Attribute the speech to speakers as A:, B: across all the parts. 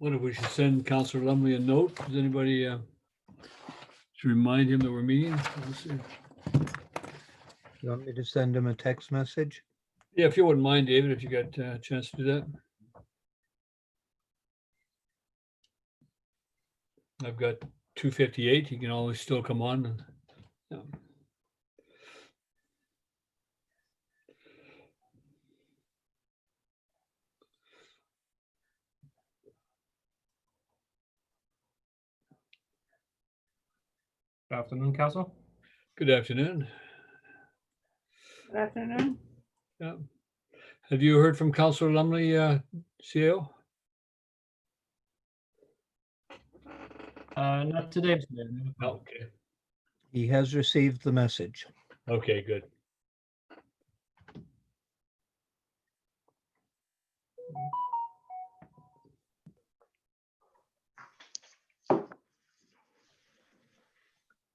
A: wonder if we should send Councillor Lumley a note. Does anybody to remind him that we're meeting? Let's see.
B: You want me to send him a text message?
A: Yeah, if you wouldn't mind, David, if you got a chance to do that. I've got 2:58. You can always still come on. And, yeah.
C: Good afternoon, Council.
A: Good afternoon.
D: Good afternoon.
A: Yeah. Have you heard from Councillor Lumley, CEO?
C: Not today, Mr. Mayor. No.
A: Okay.
B: He has received the message.
A: Okay, good.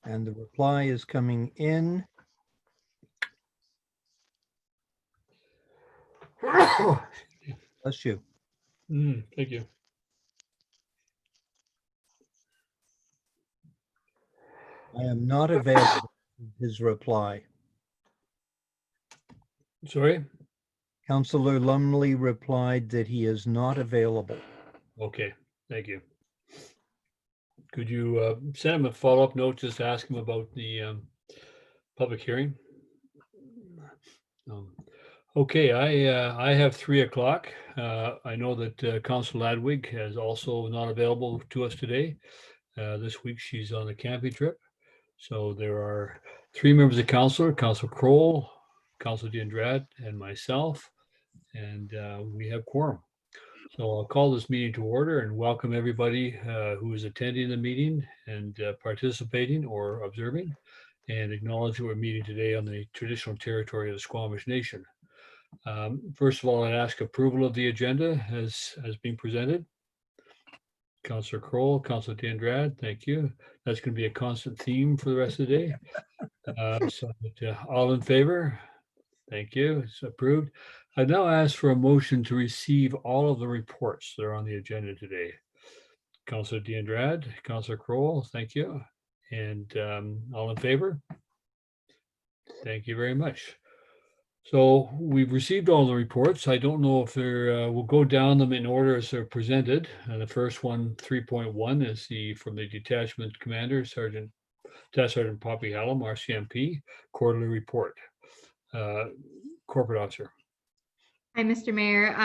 B: And the reply is coming in. Bless you.
A: Thank you.
B: I am not available. His reply.
A: Sorry?
B: Councillor Lumley replied that he is not available.
A: Okay, thank you. Could you send him a follow-up note, just ask him about the public hearing? Okay, I have 3 o'clock. I know that Councillor Ladwig is also not available to us today. This week she's on a camping trip. So there are 3 members of council, Councillor Kroll, Councillor D'Andrade, and myself, and we have quorum. So I'll call this meeting to order and welcome everybody who is attending the meeting and participating or observing, and acknowledge that we're meeting today on the traditional territory of the Squamish Nation. First of all, I'd ask approval of the agenda as being presented. Councillor Kroll, Councillor D'Andrade, thank you. That's going to be a constant theme for the rest of the day. All in favor? Thank you. It's approved. I now ask for a motion to receive all of the reports that are on the agenda today. Councillor D'Andrade, Councillor Kroll, thank you. And all in favor? Thank you very much. So we've received all the reports. I don't know if they're, we'll go down them in order as they're presented. And the first one, 3.1, is from the detachment commander, Staff Sergeant Poppy Hallam, RCMP, quarterly report. Corporate officer.
E: Hi, Mr. Mayor.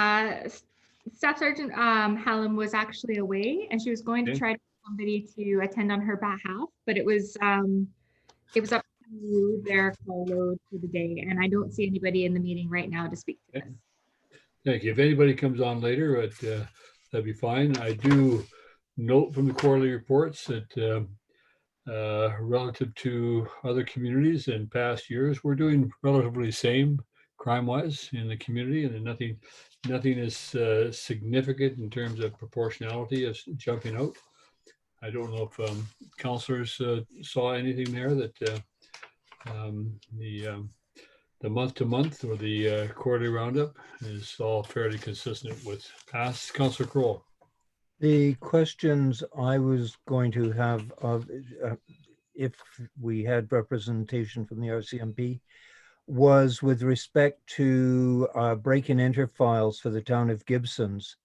E: Staff Sergeant Hallam was actually away, and she was going to try to get somebody to attend on her behalf, but it was up to their call load for the day, and I don't see anybody in the meeting right now to speak to this.
A: Thank you. If anybody comes on later, that'd be fine. I do note from the quarterly reports that relative to other communities in past years, we're doing relatively the same crime-wise in the community, and nothing is significant in terms of proportionality as jumping out. I don't know if councillors saw anything there that the month-to-month or the quarterly roundup is all fairly consistent with past. Councillor Kroll.
B: The questions I was going to have of if we had representation from the RCMP was with respect to break and enter files for the town of Gibsons,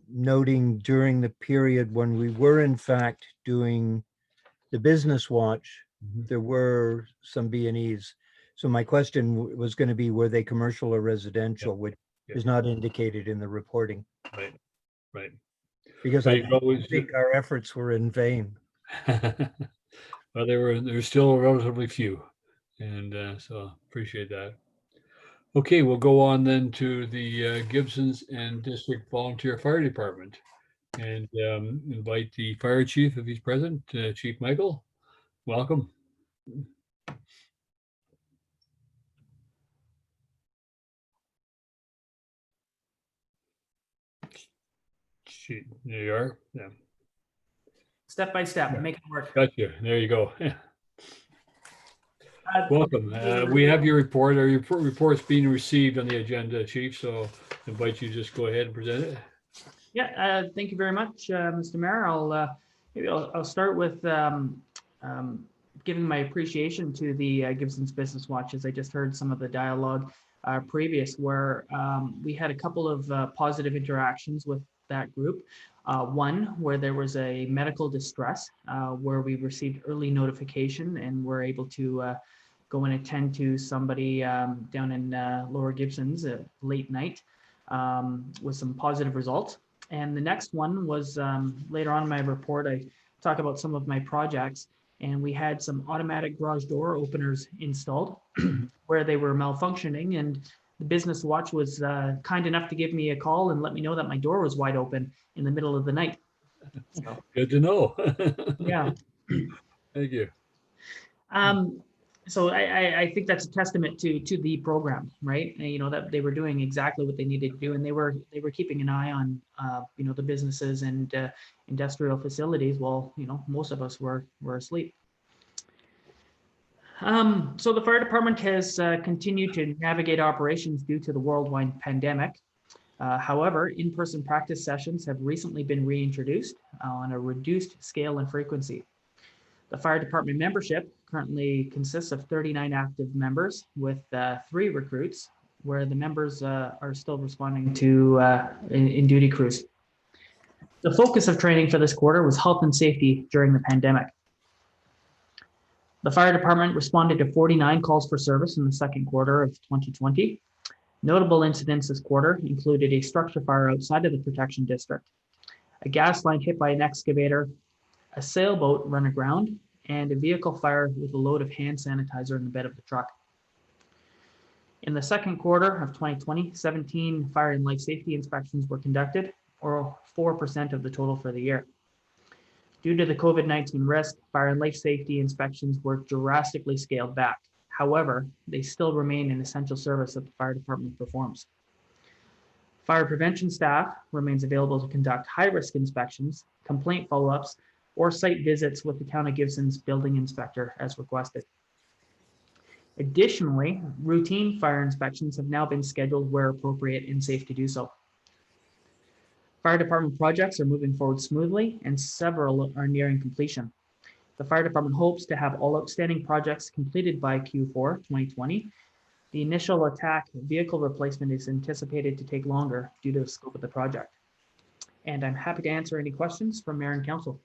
B: noting during the period when we were in fact doing the business watch, there were some B&Es. So my question was going to be, were they commercial or residential, which is not indicated in the reporting.
A: Right.
B: Because I think our efforts were in vain.
A: Well, there's still relatively few, and so appreciate that. Okay, we'll go on then to the Gibsons and District Volunteer Fire Department, and invite the fire chief if he's present, Chief Michael. Welcome. There you are. Yeah.
C: Step by step, make it work.
A: Gotcha. There you go. Welcome. We have your report. Our report's being received on the agenda, Chief, so I invite you to just go ahead and present it.
C: Yeah, thank you very much, Mr. Mayor. I'll start with giving my appreciation to the Gibsons Business Watch, as I just heard some of the dialogue previous, where we had a couple of positive interactions with that group. One where there was a medical distress, where we received early notification and were able to go and attend to somebody down in Lower Gibsons late night with some positive results. And the next one was later on in my report, I talk about some of my projects, and we had some automatic garage door openers installed where they were malfunctioning, and the Business Watch was kind enough to give me a call and let me know that my door was wide open in the middle of the night. So,
A: Good to know.
C: yeah.
A: Thank you.
C: So I think that's a testament to the program, right? And, you know, that they were doing exactly what they needed to do, and they were keeping an eye on you know, the businesses and industrial facilities while, you know, most of us were asleep. So the fire department has continued to navigate operations due to the worldwide pandemic. However, in-person practice sessions have recently been reintroduced on a reduced scale and frequency. The fire department membership currently consists of 39 active members with 3 recruits, where the members are still responding to in duty crews. The focus of training for this quarter was health and safety during the pandemic. The fire department responded to 49 calls for service in the second quarter of 2020. Notable incidents this quarter included a structure fire outside of the protection district, a gas line hit by an excavator, a sailboat run aground, and a vehicle fire with a load of hand sanitizer in the bed of the truck. In the second quarter of 2020, 17 fire and life safety inspections were conducted, or 4% of the total for the year. Due to the COVID-19 risk, fire and life safety inspections were drastically scaled back. However, they still remain an essential service that the fire department performs. Fire prevention staff remains available to conduct high-risk inspections, complaint follow-ups, or site visits with the Town of Gibsons building inspector as requested. Additionally, routine fire inspections have now been scheduled where appropriate and safe to do so. Fire department projects are moving forward smoothly, and several are nearing completion. The fire department hopes to have all outstanding projects completed by Q4 2020. The initial attack vehicle replacement is anticipated to take longer due to the scope of the project. And I'm happy to answer any questions from Mayor and Council.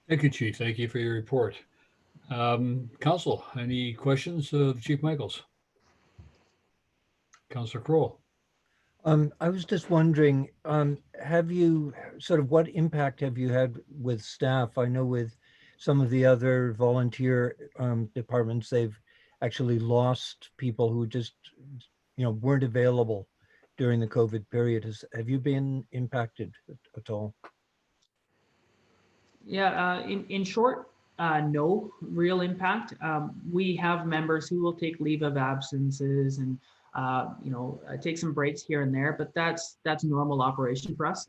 A: Thank you, Chief. Thank you for your report. Council, any questions of Chief Michaels? Councillor Kroll.
B: I was just wondering, have you what impact have you had with staff? I know with some of the other volunteer departments, they've actually lost people who just, weren't available during the COVID period. Have you been impacted at all?
C: Yeah, in short, no real impact. We have members who will take leave of absences and take some breaks here and there, but that's normal operation for us.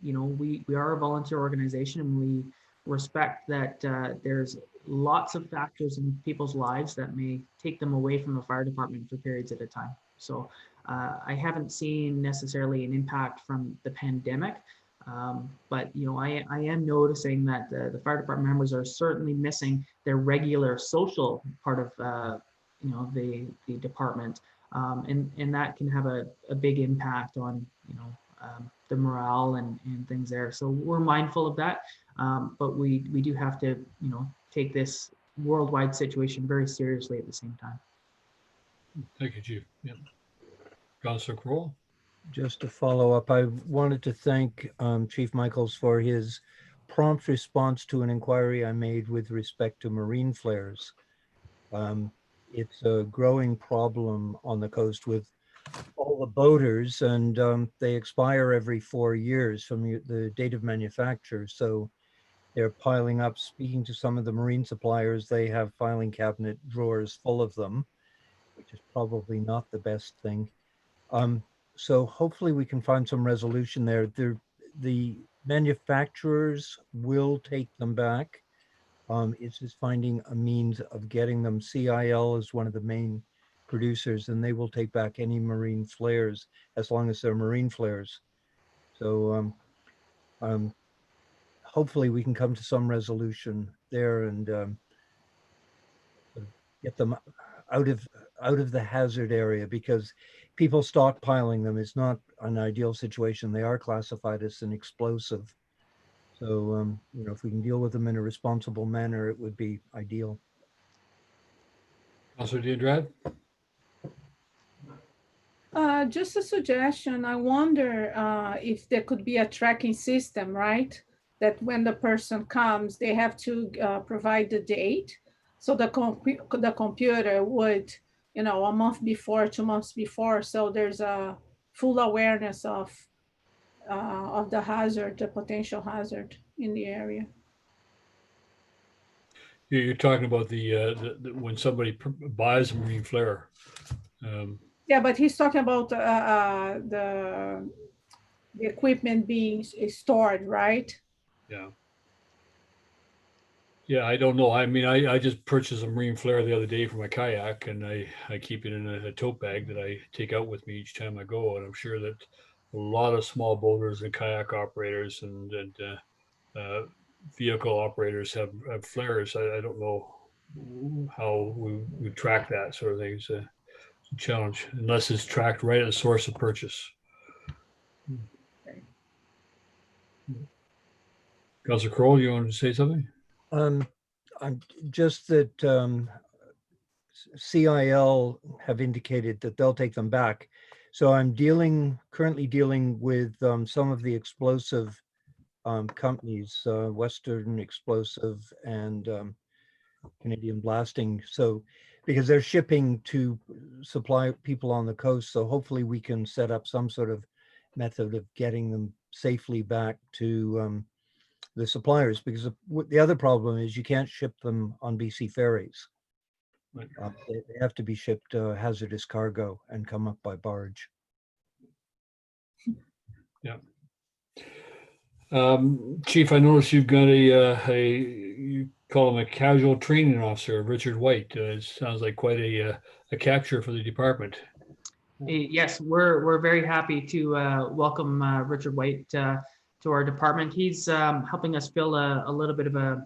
C: We are a volunteer organization, and we respect that there's lots of factors in people's lives that may take them away from the fire department for periods at a time. So I haven't seen necessarily an impact from the pandemic. But I am noticing that the fire department members are certainly missing their regular social part of the department, and that can have a big impact on the morale and things there. So we're mindful of that, but we do have to take this worldwide situation very seriously at the same time.
A: Thank you, Chief. Yeah. Councillor Kroll.
B: Just to follow up, I wanted to thank Chief Michaels for his prompt response to an inquiry I made with respect to marine flares. It's a growing problem on the coast with all the boaters, and they expire every 4 years from the date of manufacture. So they're piling up. Speaking to some of the marine suppliers, they have filing cabinet drawers full of them, which is probably not the best thing. So hopefully we can find some resolution there. The manufacturers will take them back. It's just finding a means of getting them. CIL is one of the main producers, and they will take back any marine flares as long as they're marine flares. So hopefully we can come to some resolution there and get them out of the hazard area, because people stockpiling them is not an ideal situation. They are classified as an explosive. So, if we can deal with them in a responsible manner, it would be ideal.
A: Councillor Diandrad?
D: Just a suggestion. I wonder if there could be a tracking system, right? That when the person comes, they have to provide the date. So the computer would, a month before, 2 months before. So there's a full awareness of the hazard, the potential hazard in the area.
A: You're talking about the when somebody buys a marine flare.
D: Yeah, but he's talking about the equipment being stored, right?
A: Yeah. Yeah, I don't know. I mean, I just purchased a marine flare the other day for my kayak, and I keep it in a tote bag that I take out with me each time I go. And I'm sure that a lot of small boaters and kayak operators and vehicle operators have flares. I don't know how we track that sort of thing. It's a challenge, unless it's tracked right at the source of purchase. Councillor Kroll, you want to say something?
B: I'm just that CIL have indicated that they'll take them back. So I'm currently dealing with some of the explosive companies, Western Explosive and Canadian Blasting. So because they're shipping to supply people on the coast, so hopefully we can set up some sort of method of getting them safely back to the suppliers, because the other problem is you can't ship them on BC ferries.
A: Right.
B: They have to be shipped hazardous cargo and come up by barge.
A: Yeah. Chief, I noticed you've got you call him a casual training officer, Richard White. It sounds like quite a capture for the department.
C: Yes, we're very happy to welcome Richard White to our department. He's helping us fill a little bit of a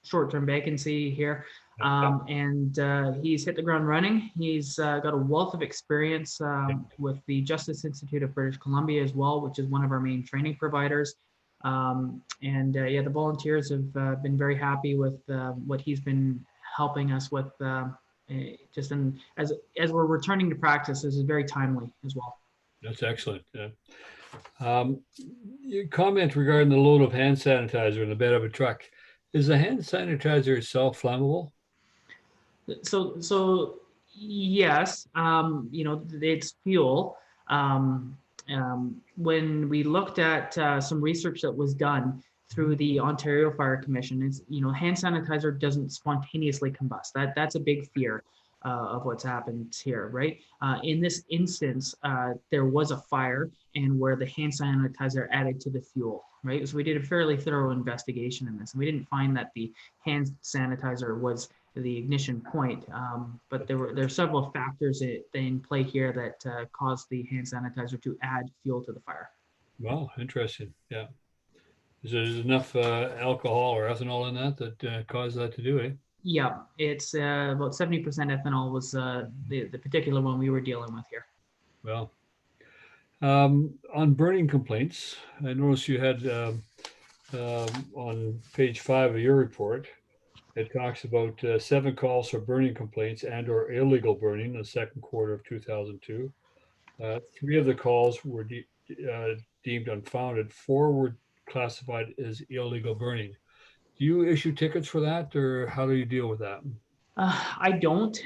C: short-term vacancy here, and he's hit the ground running. He's got a wealth of experience with the Justice Institute of British Columbia as well, which is one of our main training providers. Yeah, the volunteers have been very happy with what he's been helping us with. As we're returning to practice, this is very timely as well.
A: That's excellent. Your comment regarding the load of hand sanitizer in the bed of a truck. Is the hand sanitizer itself flammable?
C: So yes, it's fuel. When we looked at some research that was done through the Ontario Fire Commission, hand sanitizer doesn't spontaneously combust. That's a big fear of what's happened here, right? In this instance, there was a fire, and where the hand sanitizer added to the fuel, right? So we did a fairly thorough investigation in this, and we didn't find that the hand sanitizer was the ignition point, but there are several factors in play here that caused the hand sanitizer to add fuel to the fire.
A: Wow, interesting. Yeah. Is there enough alcohol or ethanol in that caused that to do it?
C: Yeah, it's about 70% ethanol was the particular one we were dealing with here.
A: Well, on burning complaints, I noticed you had on page 5 of your report, it talks about 7 calls for burning complaints and or illegal burning in the second quarter of 2002. 3 of the calls were deemed unfounded. 4 were classified as illegal burning. Do you issue tickets for that, or how do you deal with that?
C: I don't.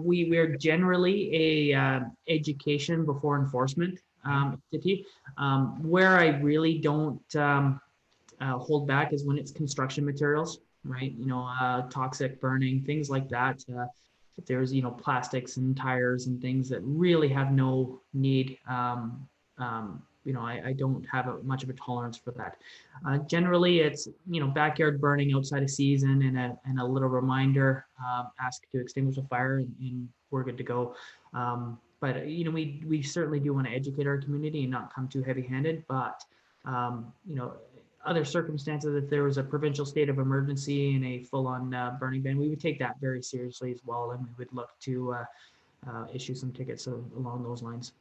C: We're generally a education before enforcement entity. Where I really don't hold back is when it's construction materials, right? Toxic burning, things like that. If there's, plastics and tires and things that really have no need, I don't have much of a tolerance for that. Generally, it's backyard burning outside of season and a little reminder, ask to extinguish a fire, and we're good to go. But we certainly do want to educate our community and not come too heavy-handed. But other circumstances, if there was a provincial state of emergency and a full-on burning ban, we would take that very seriously as well, and we would look to issue some tickets along those lines.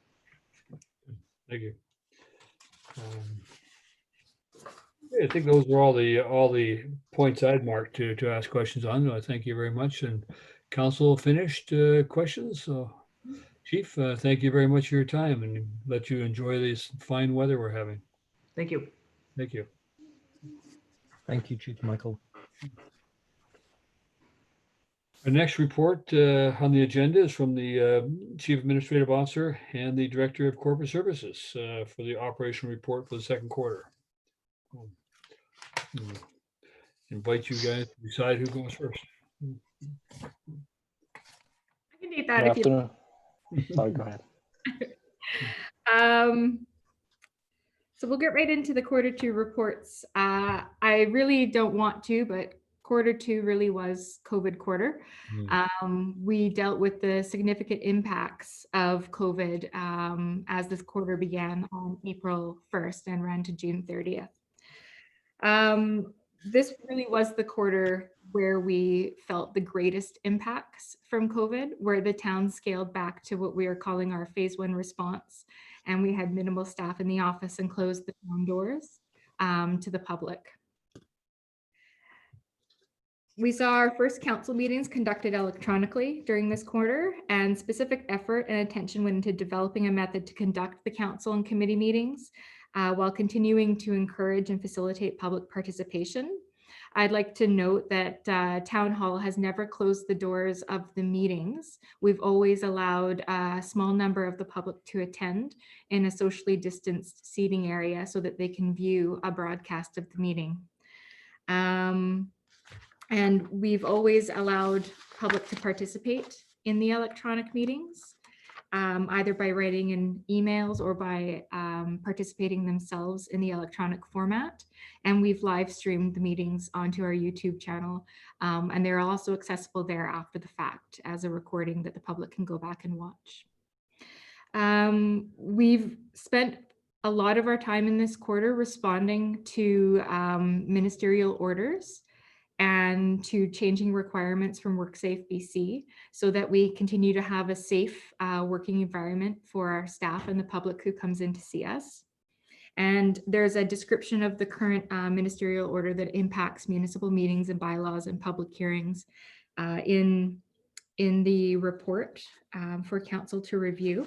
A: Thank you. I think those are all the points I'd marked to ask questions on. Thank you very much. And council finished questions. So, Chief, thank you very much for your time, and let you enjoy this fine weather we're having.
C: Thank you.
A: Thank you.
B: Thank you, Chief Michael.
A: Our next report on the agenda is from the Chief Administrative Officer and the Director of Corporate Services for the operational report for the second quarter. Invite you guys to decide who goes first.
E: I can take that if you.
F: Afternoon. Sorry, go ahead.
E: So we'll get right into the quarter two reports. I really don't want to, but quarter two really was COVID quarter. We dealt with the significant impacts of COVID as this quarter began on April 1st and ran to June 30th. This really was the quarter where we felt the greatest impacts from COVID, where the town scaled back to what we are calling our phase one response. And we had minimal staff in the office and closed the town doors to the public. We saw our first council meetings conducted electronically during this quarter, and specific effort and attention went into developing a method to conduct the council and committee meetings while continuing to encourage and facilitate public participation. I'd like to note that Town Hall has never closed the doors of the meetings. We've always allowed a small number of the public to attend in a socially distanced seating area so that they can view a broadcast of the meeting. And we've always allowed public to participate in the electronic meetings, either by writing in emails or by participating themselves in the electronic format. And we've live streamed the meetings onto our YouTube channel. And they're also accessible there after the fact as a recording that the public can go back and watch. We've spent a lot of our time in this quarter responding to ministerial orders and to changing requirements from WorkSafe BC so that we continue to have a safe working environment for our staff and the public who comes in to see us. And there's a description of the current ministerial order that impacts municipal meetings and bylaws and public hearings in the report for council to review.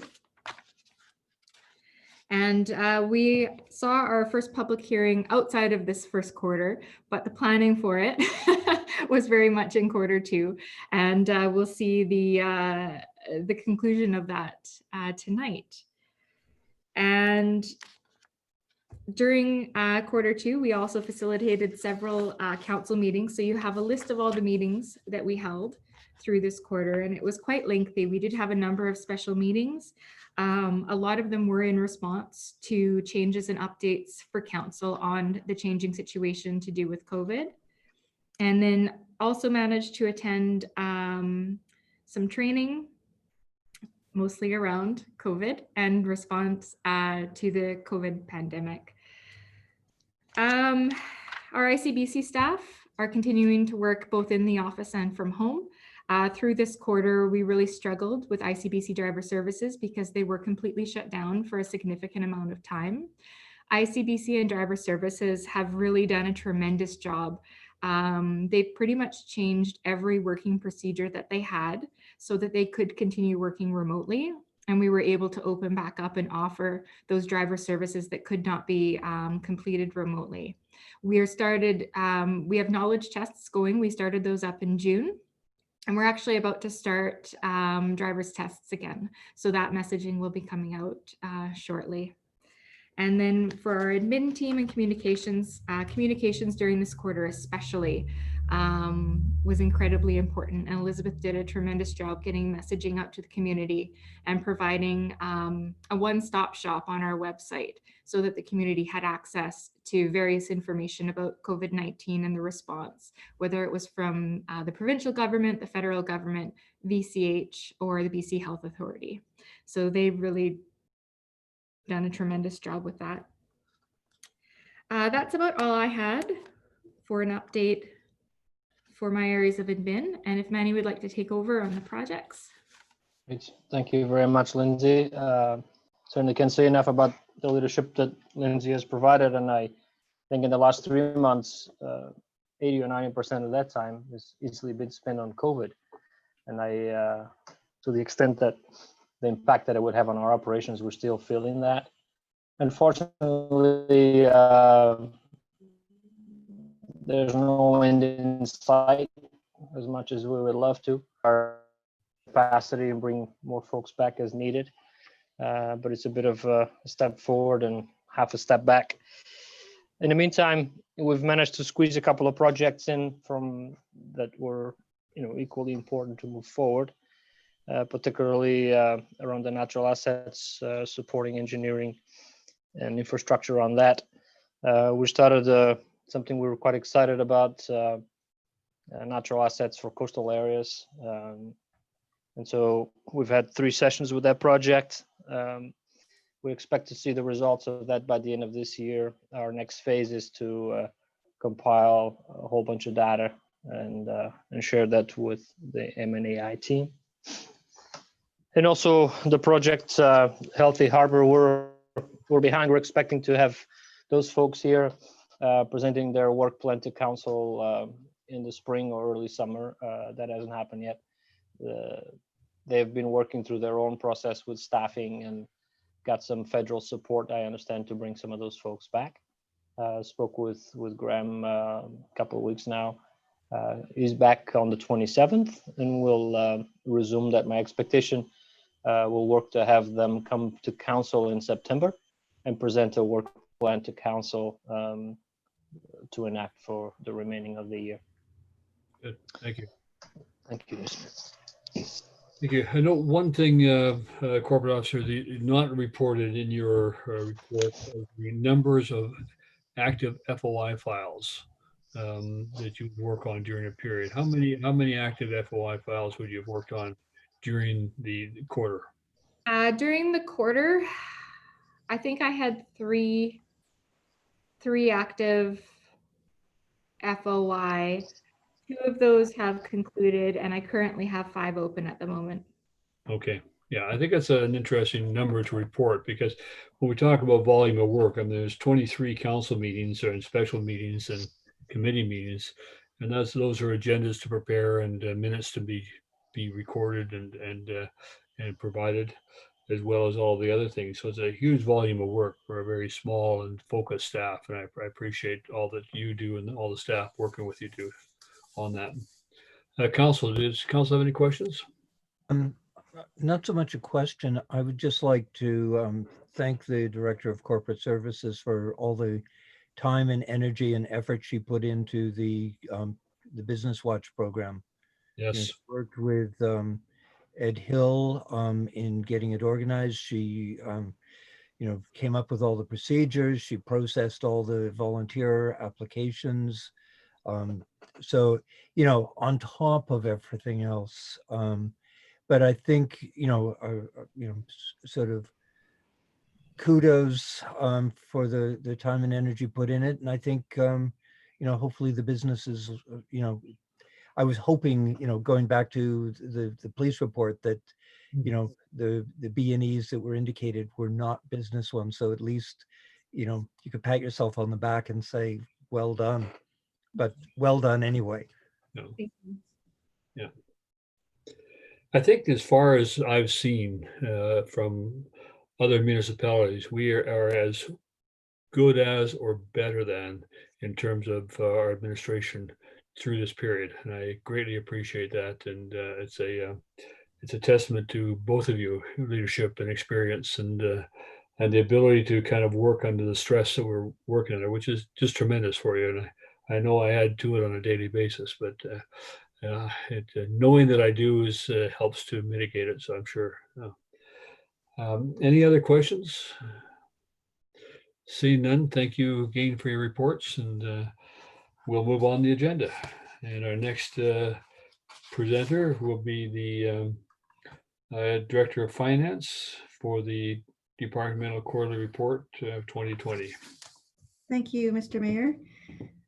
E: And we saw our first public hearing outside of this first quarter, but the planning for it was very much in quarter two. And we'll see the conclusion of that tonight. And during quarter two, we also facilitated several council meetings. So you have a list of all the meetings that we held through this quarter, and it was quite lengthy. We did have a number of special meetings. A lot of them were in response to changes and updates for council on the changing situation to do with COVID. And then also managed to attend some training, mostly around COVID and response to the COVID pandemic. Our ICBC staff are continuing to work both in the office and from home. Through this quarter, we really struggled with ICBC driver services because they were completely shut down for a significant amount of time. ICBC and driver services have really done a tremendous job. They've pretty much changed every working procedure that they had so that they could continue working remotely. And we were able to open back up and offer those driver services that could not be completed remotely. We have knowledge tests going. We started those up in June. And we're actually about to start driver's tests again. So that messaging will be coming out shortly. And then for our admin team and communications during this quarter especially was incredibly important. And Elizabeth did a tremendous job getting messaging out to the community and providing a one-stop shop on our website so that the community had access to various information about COVID-19 and the response, whether it was from the provincial government, the federal government, VCH, or the BC Health Authority. So they've really done a tremendous job with that. That's about all I had for an update for my areas of admin. And if Manny would like to take over on the projects.
F: Great. Thank you very much, Lindsay. Certainly can't say enough about the leadership that Lindsay has provided. And I think in the last 3 months, 80 or 90% of that time has easily been spent on COVID. And to the extent that the impact that it would have on our operations, we're still feeling that. Unfortunately, there's no end in sight as much as we would love to. Our capacity and bring more folks back as needed, but it's a bit of a step forward and half a step back. In the meantime, we've managed to squeeze a couple of projects in from that were, equally important to move forward, particularly around the natural assets, supporting engineering and infrastructure on that. We started something we were quite excited about, natural assets for coastal areas. And so we've had 3 sessions with that project. We expect to see the results of that by the end of this year. Our next phase is to compile a whole bunch of data and share that with the M&AI team. And also the project Healthy Harbor, we're behind. We're expecting to have those folks here presenting their work plan to council in the spring or early summer. That hasn't happened yet. They've been working through their own process with staffing and got some federal support, I understand, to bring some of those folks back. Spoke with Graham a couple of weeks now. He's back on the 27th and we'll resume that. My expectation, we'll work to have them come to council in September and present a work plan to council to enact for the remaining of the year.
A: Good. Thank you.
F: Thank you.
A: Thank you. I know one thing, Corporate Officer, not reported in your report, the numbers of active FOI files that you work on during a period. How many active FOI files would you have worked on during the quarter?
E: During the quarter, I think I had three active FOI. 2 of those have concluded, and I currently have 5 open at the moment.
A: Okay. Yeah, I think that's an interesting number to report, because when we talk about volume of work, I mean, there's 23 council meetings and special meetings and committee meetings, and those are agendas to prepare and minutes to be recorded and provided, as well as all the other things. So it's a huge volume of work for a very small and focused staff, and I appreciate all that you do and all the staff working with you do on that. Council, does council have any questions?
B: Not so much a question. I would just like to thank the Director of Corporate Services for all the time and energy and effort she put into the Business Watch program.
A: Yes.
B: She worked with Ed Hill in getting it organized. She came up with all the procedures. She processed all the volunteer applications. So, on top of everything else, but I think, sort of kudos for the time and energy put in it. And I think, hopefully the businesses, I was hoping, going back to the police report that, the B&Es that were indicated were not business ones. So at least, you could pat yourself on the back and say, well done, but well done anyway.
A: No. Yeah. I think as far as I've seen from other municipalities, we are as good as or better than in terms of our administration through this period. And I greatly appreciate that. And it's a testament to both of you, leadership and experience, and the ability to kind of work under the stress that we're working under, which is just tremendous for you. And I know I add to it on a daily basis, but knowing that I do helps to mitigate it. So I'm sure. Any other questions? Seeing none, thank you again for your reports, and we'll move on the agenda. And our next presenter will be the Director of Finance for the Departmental Quarterly Report of 2020.
G: Thank you, Mr. Mayor.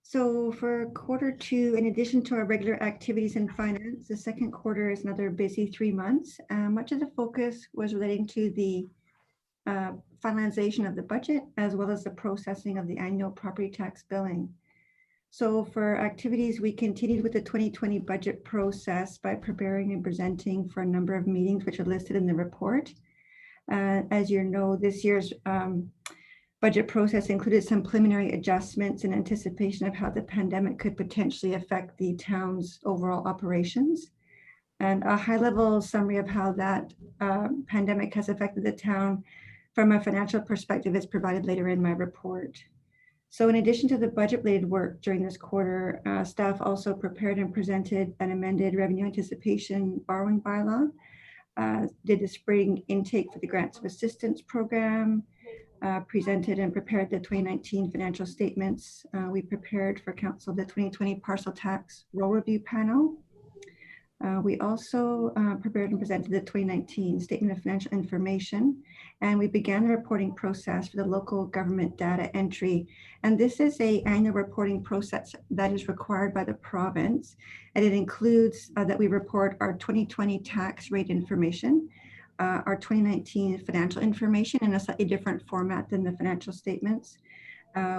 G: So for Q2, in addition to our regular activities in finance, the second quarter is another busy 3 months. Much of the focus was relating to the finalization of the budget, as well as the processing of the annual property tax billing. So for activities, we continued with the 2020 budget process by preparing and presenting for a number of meetings, which are listed in the report. As you know, this year's budget process included some preliminary adjustments in anticipation of how the pandemic could potentially affect the town's overall operations. And a high-level summary of how that pandemic has affected the town from a financial perspective is provided later in my report. So in addition to the budget-related work during this quarter, staff also prepared and presented an amended revenue anticipation borrowing bylaw, did the spring intake for the Grants of Assistance program, presented and prepared the 2019 financial statements. We prepared for council the 2020 parcel tax roll review panel. We also prepared and presented the 2019 Statement of Financial Information, and we began the reporting process for the local government data entry. And this is an annual reporting process that is required by the province, and it includes that we report our 2020 tax rate information, our 2019 financial information in a slightly different format than the financial statements.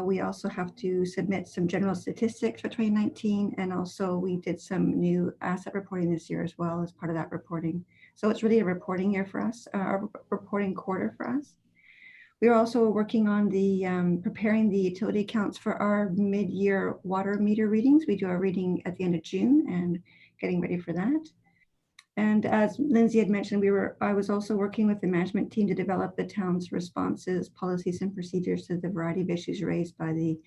G: We also have to submit some general statistics for 2019, and also we did some new asset reporting this year as well as part of that reporting. So it's really a reporting year for us, a reporting quarter for us. We are also working on the preparing the utility accounts for our mid-year water meter readings. We do our reading at the end of June and getting ready for that. And as Lindsay had mentioned, I was also working with the management team to develop the town's responses, policies, and procedures to the variety of issues raised by the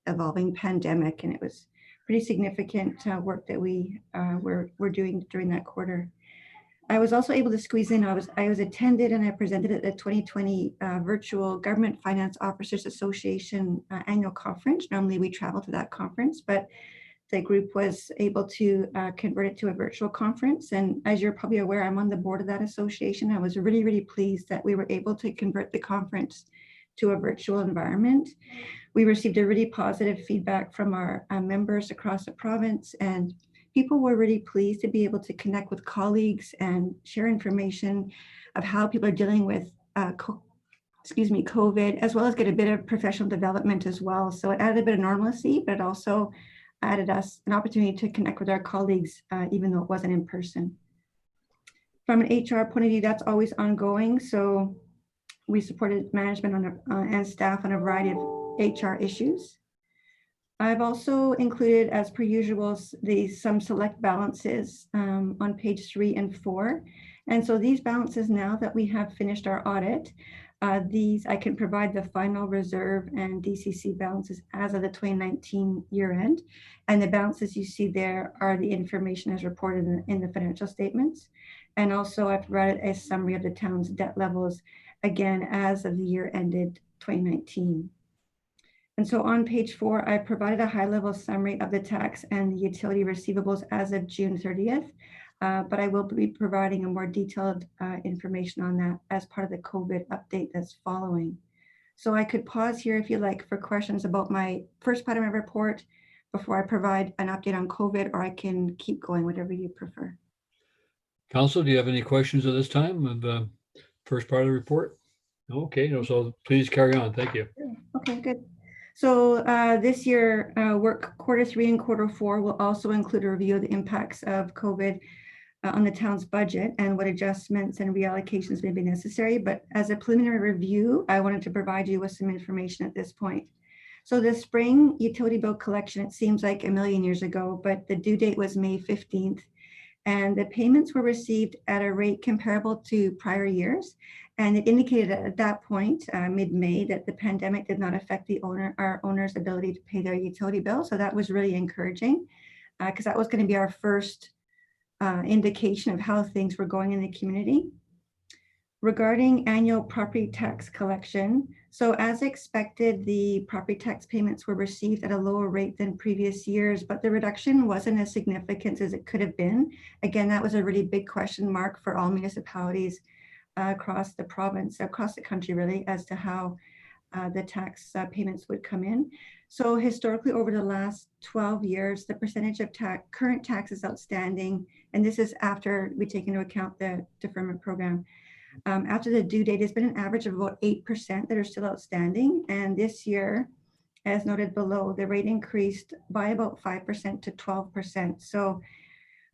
G: evolving pandemic. And it was pretty significant work that we were doing during that quarter. I was also able to squeeze in, I was attended and I presented at the 2020 Virtual Government Finance Officers Association annual conference. Normally we travel to that conference, but the group was able to convert it to a virtual conference. And as you're probably aware, I'm on the board of that association. I was really, really pleased that we were able to convert the conference to a virtual environment. We received a really positive feedback from our members across the province, and people were really pleased to be able to connect with colleagues and share information of how people are dealing with COVID, as well as get a bit of professional development as well. So it added a bit of normalcy, but it also added us an opportunity to connect with our colleagues, even though it wasn't in person. From an HR point of view, that's always ongoing. So we supported management and staff on a variety of HR issues. I've also included, as per usual, some select balances on page 3 and 4. And so these balances, now that we have finished our audit, I can provide the final reserve and DCC balances as of the 2019 year end. And the balances you see there are the information as reported in the financial statements. And also I've provided a summary of the town's debt levels, again, as of the year ended 2019. And so on page 4, I provided a high-level summary of the tax and the utility receivables as of June 30th. But I will be providing a more detailed information on that as part of the COVID update that's following. So I could pause here if you like for questions about my first part of my report before I provide an update on COVID, or I can keep going, whatever you prefer.
A: Council, do you have any questions at this time of the first part of the report? Okay, no, so please carry on. Thank you.
G: Okay, good. So this year, Q3 and Q4 will also include a review of the impacts of COVID on the town's budget and what adjustments and reallocations may be necessary. But as a preliminary review, I wanted to provide you with some information at this point. So the spring utility bill collection, it seems like a million years ago, but the due date was May 15th. And the payments were received at a rate comparable to prior years. And it indicated at that point, mid-May, that the pandemic did not affect our owners' ability to pay their utility bill. So that was really encouraging, because that was going to be our first indication of how things were going in the community. Regarding annual property tax collection, so as expected, the property tax payments were received at a lower rate than previous years, but the reduction wasn't as significant as it could have been. Again, that was a really big question mark for all municipalities across the province, across the country really, as to how the tax payments would come in. So historically, over the last 12 years, the percentage of current taxes outstanding, and this is after we take into account the deferment program, after the due date, has been an average of about 8% that are still outstanding. And this year, as noted below, the rate increased by about 5% to 12%. So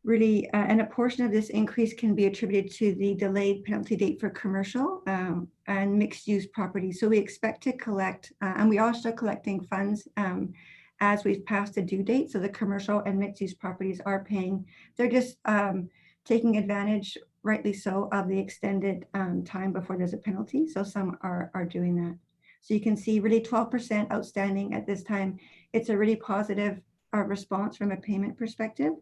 G: really, and a portion of this increase can be attributed to the delayed penalty date for commercial and mixed use properties. So we expect to collect, and we are still collecting funds as we've passed the due date. So the commercial and mixed use properties are paying. They're just taking advantage, rightly so, of the extended time before there's a penalty. So some are doing that. So you can see really 12% outstanding at this time. It's a really positive response from a payment perspective.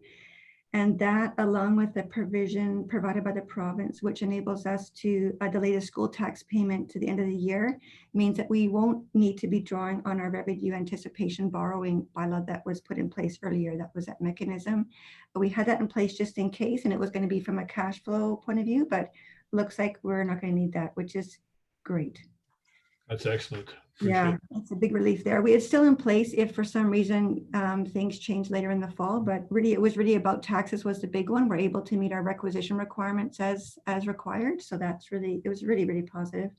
G: And that, along with the provision provided by the province, which enables us to delay the school tax payment to the end of the year, means that we won't need to be drawing on our revenue anticipation borrowing bylaw that was put in place earlier. That was that mechanism. But we had that in place just in case, and it was going to be from a cash flow point of view, but looks like we're not going to need that, which is great.
A: That's excellent.
G: Yeah, that's a big relief there. It's still in place if for some reason things change later in the fall, but really it was really about taxes was the big one. We're able to meet our requisition requirements as required. So that's really, it was really, really positive.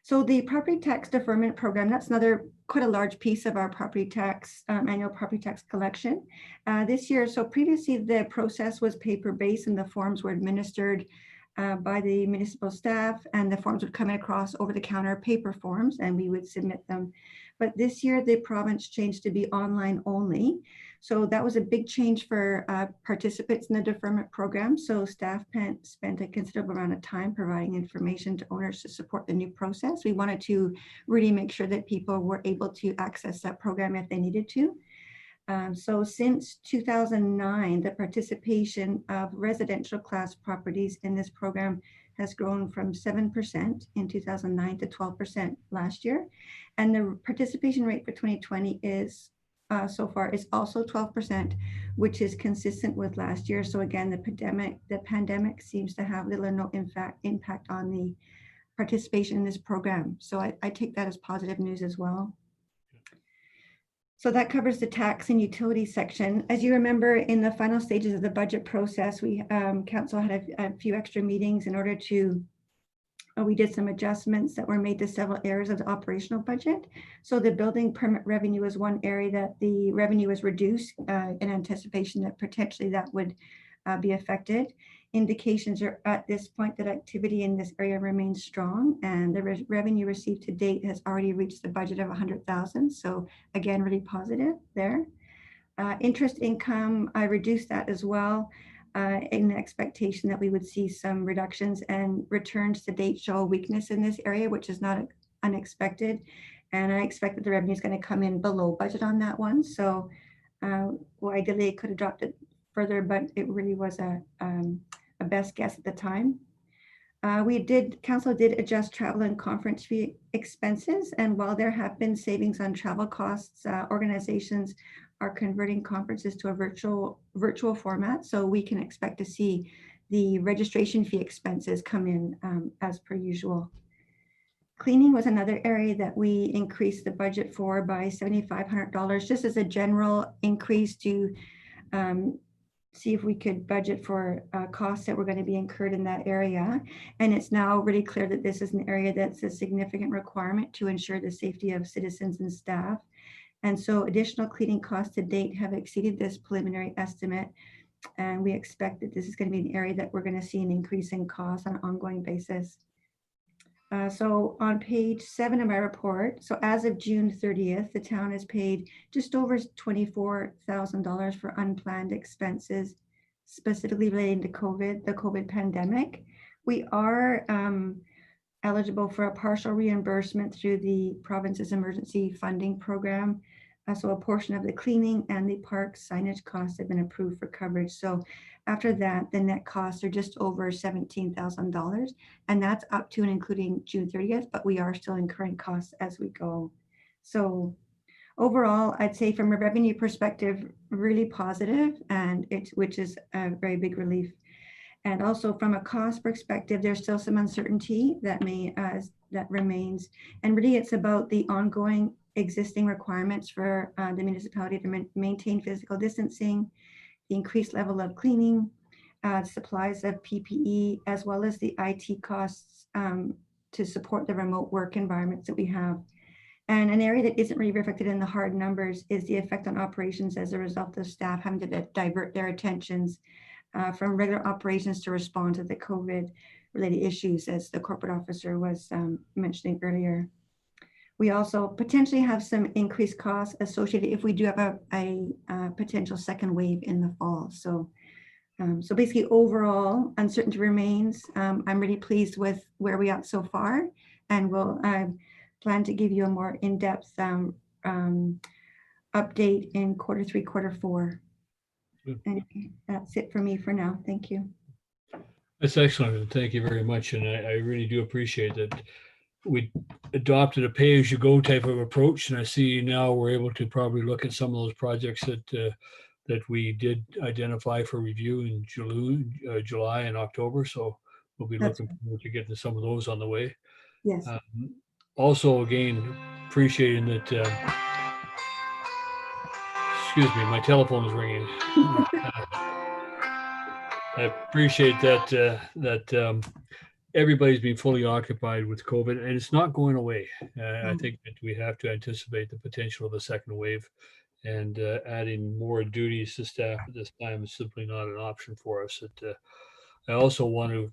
G: So the property tax deferment program, that's another quite a large piece of our property tax, annual property tax collection this year. So previously the process was paper-based and the forms were administered by the municipal staff, and the forms would come across over-the-counter paper forms and we would submit them. But this year the province changed to be online only. So that was a big change for participants in the deferment program. So staff spent a considerable amount of time providing information to owners to support the new process. We wanted to really make sure that people were able to access that program if they needed to. So since 2009, the participation of residential class properties in this program has grown from 7% in 2009 to 12% last year. And the participation rate for 2020 is so far is also 12%, which is consistent with last year. So again, the pandemic seems to have little or no impact on the participation in this program. So I take that as positive news as well. So that covers the tax and utility section. As you remember, in the final stages of the budget process, we council had a few extra meetings in order to, we did some adjustments that were made to several areas of the operational budget. So the building permit revenue is one area that the revenue is reduced in anticipation that potentially that would be affected. Indications are at this point that activity in this area remains strong, and the revenue received to date has already reached the budget of 100,000. So again, really positive there. Interest income, I reduced that as well in the expectation that we would see some reductions, and returns to date show a weakness in this area, which is not unexpected. And I expect that the revenue is going to come in below budget on that one. So well, ideally it could have dropped it further, but it really was a best guess at the time. Council did adjust travel and conference fee expenses, and while there have been savings on travel costs, organizations are converting conferences to a virtual format, so we can expect to see the registration fee expenses come in as per usual. Cleaning was another area that we increased the budget for by $7,500, just as a general increase to see if we could budget for costs that were going to be incurred in that area. And it's now really clear that this is an area that's a significant requirement to ensure the safety of citizens and staff. And so additional cleaning costs to date have exceeded this preliminary estimate. And we expect that this is going to be an area that we're going to see an increase in costs on an ongoing basis. So on page 7 of my report, so as of June 30th, the town has paid just over $24,000 for unplanned expenses, specifically relating to the COVID pandemic. We are eligible for a partial reimbursement through the province's emergency funding program. So a portion of the cleaning and the park signage costs have been approved for coverage. So after that, the net costs are just over $17,000, and that's up to and including June 30th, but we are still incurring costs as we go. So overall, I'd say from a revenue perspective, really positive, and which is a very big relief. And also from a cost perspective, there's still some uncertainty that remains. And really it's about the ongoing existing requirements for the municipality to maintain physical distancing, the increased level of cleaning, supplies of PPE, as well as the IT costs to support the remote work environments that we have. And an area that isn't really reflected in the hard numbers is the effect on operations as a result of staff having to divert their attentions from regular operations to respond to the COVID-related issues, as the corporate officer was mentioning earlier. We also potentially have some increased costs associated if we do have a potential second wave in the fall. So basically overall uncertainty remains. I'm really pleased with where we are so far, and we'll plan to give you a more in-depth update in Q3, Q4.
A: Good.
G: And that's it for me for now. Thank you.
A: That's excellent. Thank you very much. And I really do appreciate that we adopted a pay-as-you-go type of approach. And I see now we're able to probably look at some of those projects that we did identify for review in July and October. So we'll be
G: That's
A: looking forward to getting some of those on the way.
G: Yes.
A: Also, again, appreciating that, excuse me, my telephone is ringing. I appreciate that everybody's been fully occupied with COVID, and it's not going away. I think that we have to anticipate the potential of a second wave, and adding more duties to staff at this time is simply not an option for us. I also want to,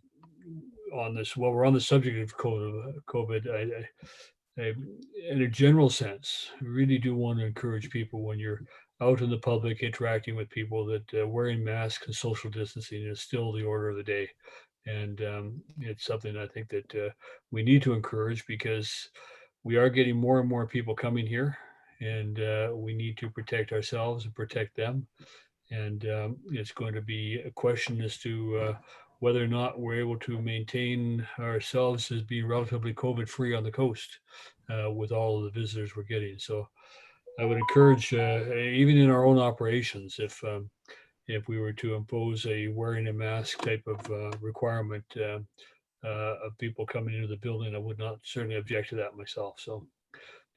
A: on this, while we're on the subject of COVID, I, in a general sense, I really do want to encourage people when you're out in the public interacting with people that wearing masks and social distancing is still the order of the day. And it's something I think that we need to encourage, because we are getting more and more people coming here, and we need to protect ourselves and protect them. And it's going to be a question as to whether or not we're able to maintain ourselves as being relatively COVID-free on the coast with all of the visitors we're getting. So I would encourage, even in our own operations, if we were to impose a wearing a mask type of requirement of people coming into the building, I would not certainly object to that myself. So,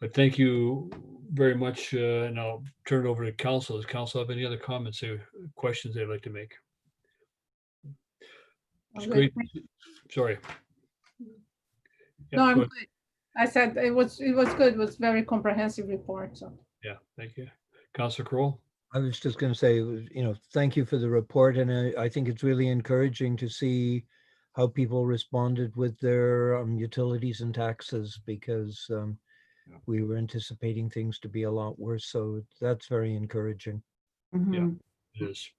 A: but thank you very much. And I'll turn it over to council. Does council have any other comments or questions they'd like to make? It's great. Sorry.
D: No, I'm
A: go ahead.
D: good. I said it was good. It was very comprehensive report. So
A: Yeah, thank you. Councilor Crowell.
B: I was just going to say, thank you for the report. And I think it's really encouraging to see how people responded with their utilities and taxes, because we were anticipating things to be a lot worse. So that's very encouraging.
A: Yeah, it is.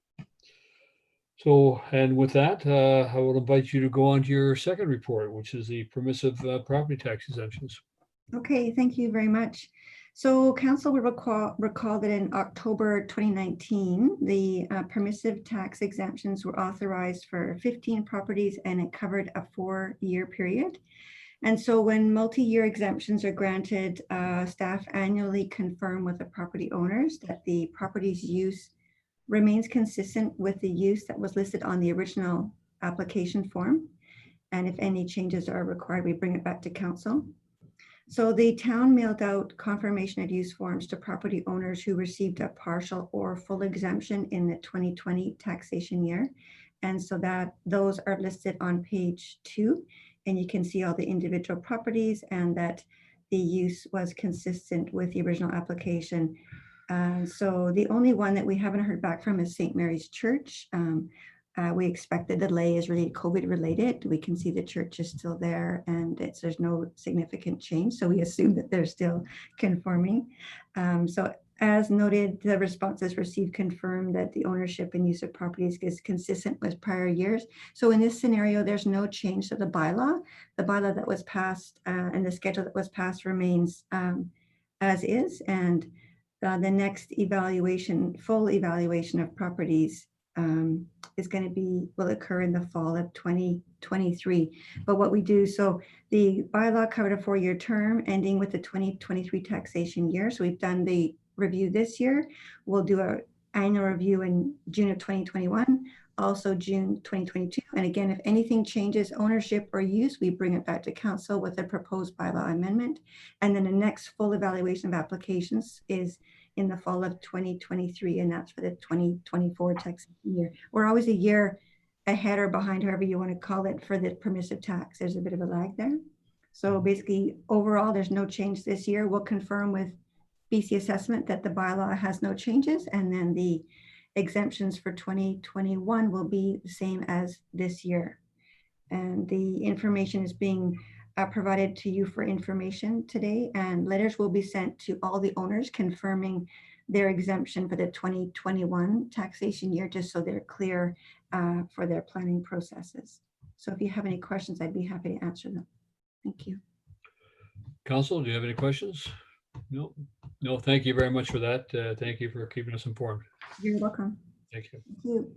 A: So, and with that, I will invite you to go on to your second report, which is the permissive property tax exemptions.
G: Okay, thank you very much. So council will recall that in October 2019, the permissive tax exemptions were authorized for 15 properties, and it covered a 4-year period. And so when multi-year exemptions are granted, staff annually confirm with the property owners that the property's use remains consistent with the use that was listed on the original application form. And if any changes are required, we bring it back to council. So the town mailed out confirmation of use forms to property owners who received a partial or full exemption in the 2020 taxation year. And so that those are listed on page 2, and you can see all the individual properties and that the use was consistent with the original application. So the only one that we haven't heard back from is St. Mary's Church. We expect the delay is really COVID related. We can see the church is still there, and there's no significant change. So we assume that they're still conforming. So as noted, the responses received confirm that the ownership and use of properties is consistent with prior years. So in this scenario, there's no change to the bylaw. The bylaw that was passed and the schedule that was passed remains as is. And the next evaluation, full evaluation of properties will occur in the fall of 2023. But what we do, so the bylaw covered a 4-year term ending with the 2023 taxation year. So we've done the review this year. We'll do an annual review in June of 2021, also June 2022. And again, if anything changes ownership or use, we bring it back to council with a proposed bylaw amendment. And then the next full evaluation of applications is in the fall of 2023, and that's for the 2024 tax year. We're always a year ahead or behind, however you want to call it, for the permissive tax. There's a bit of a lag there. So basically, overall, there's no change this year. We'll confirm with BC Assessment that the bylaw has no changes, and then the exemptions for 2021 will be the same as this year. And the information is being provided to you for information today, and letters will be sent to all the owners confirming their exemption for the 2021 taxation year, just so they're clear for their planning processes. So if you have any questions, I'd be happy to answer them. Thank you.
A: Council, do you have any questions? No, no, thank you very much for that. Thank you for keeping us informed.
G: You're welcome.
A: Thank you.
G: Thank you.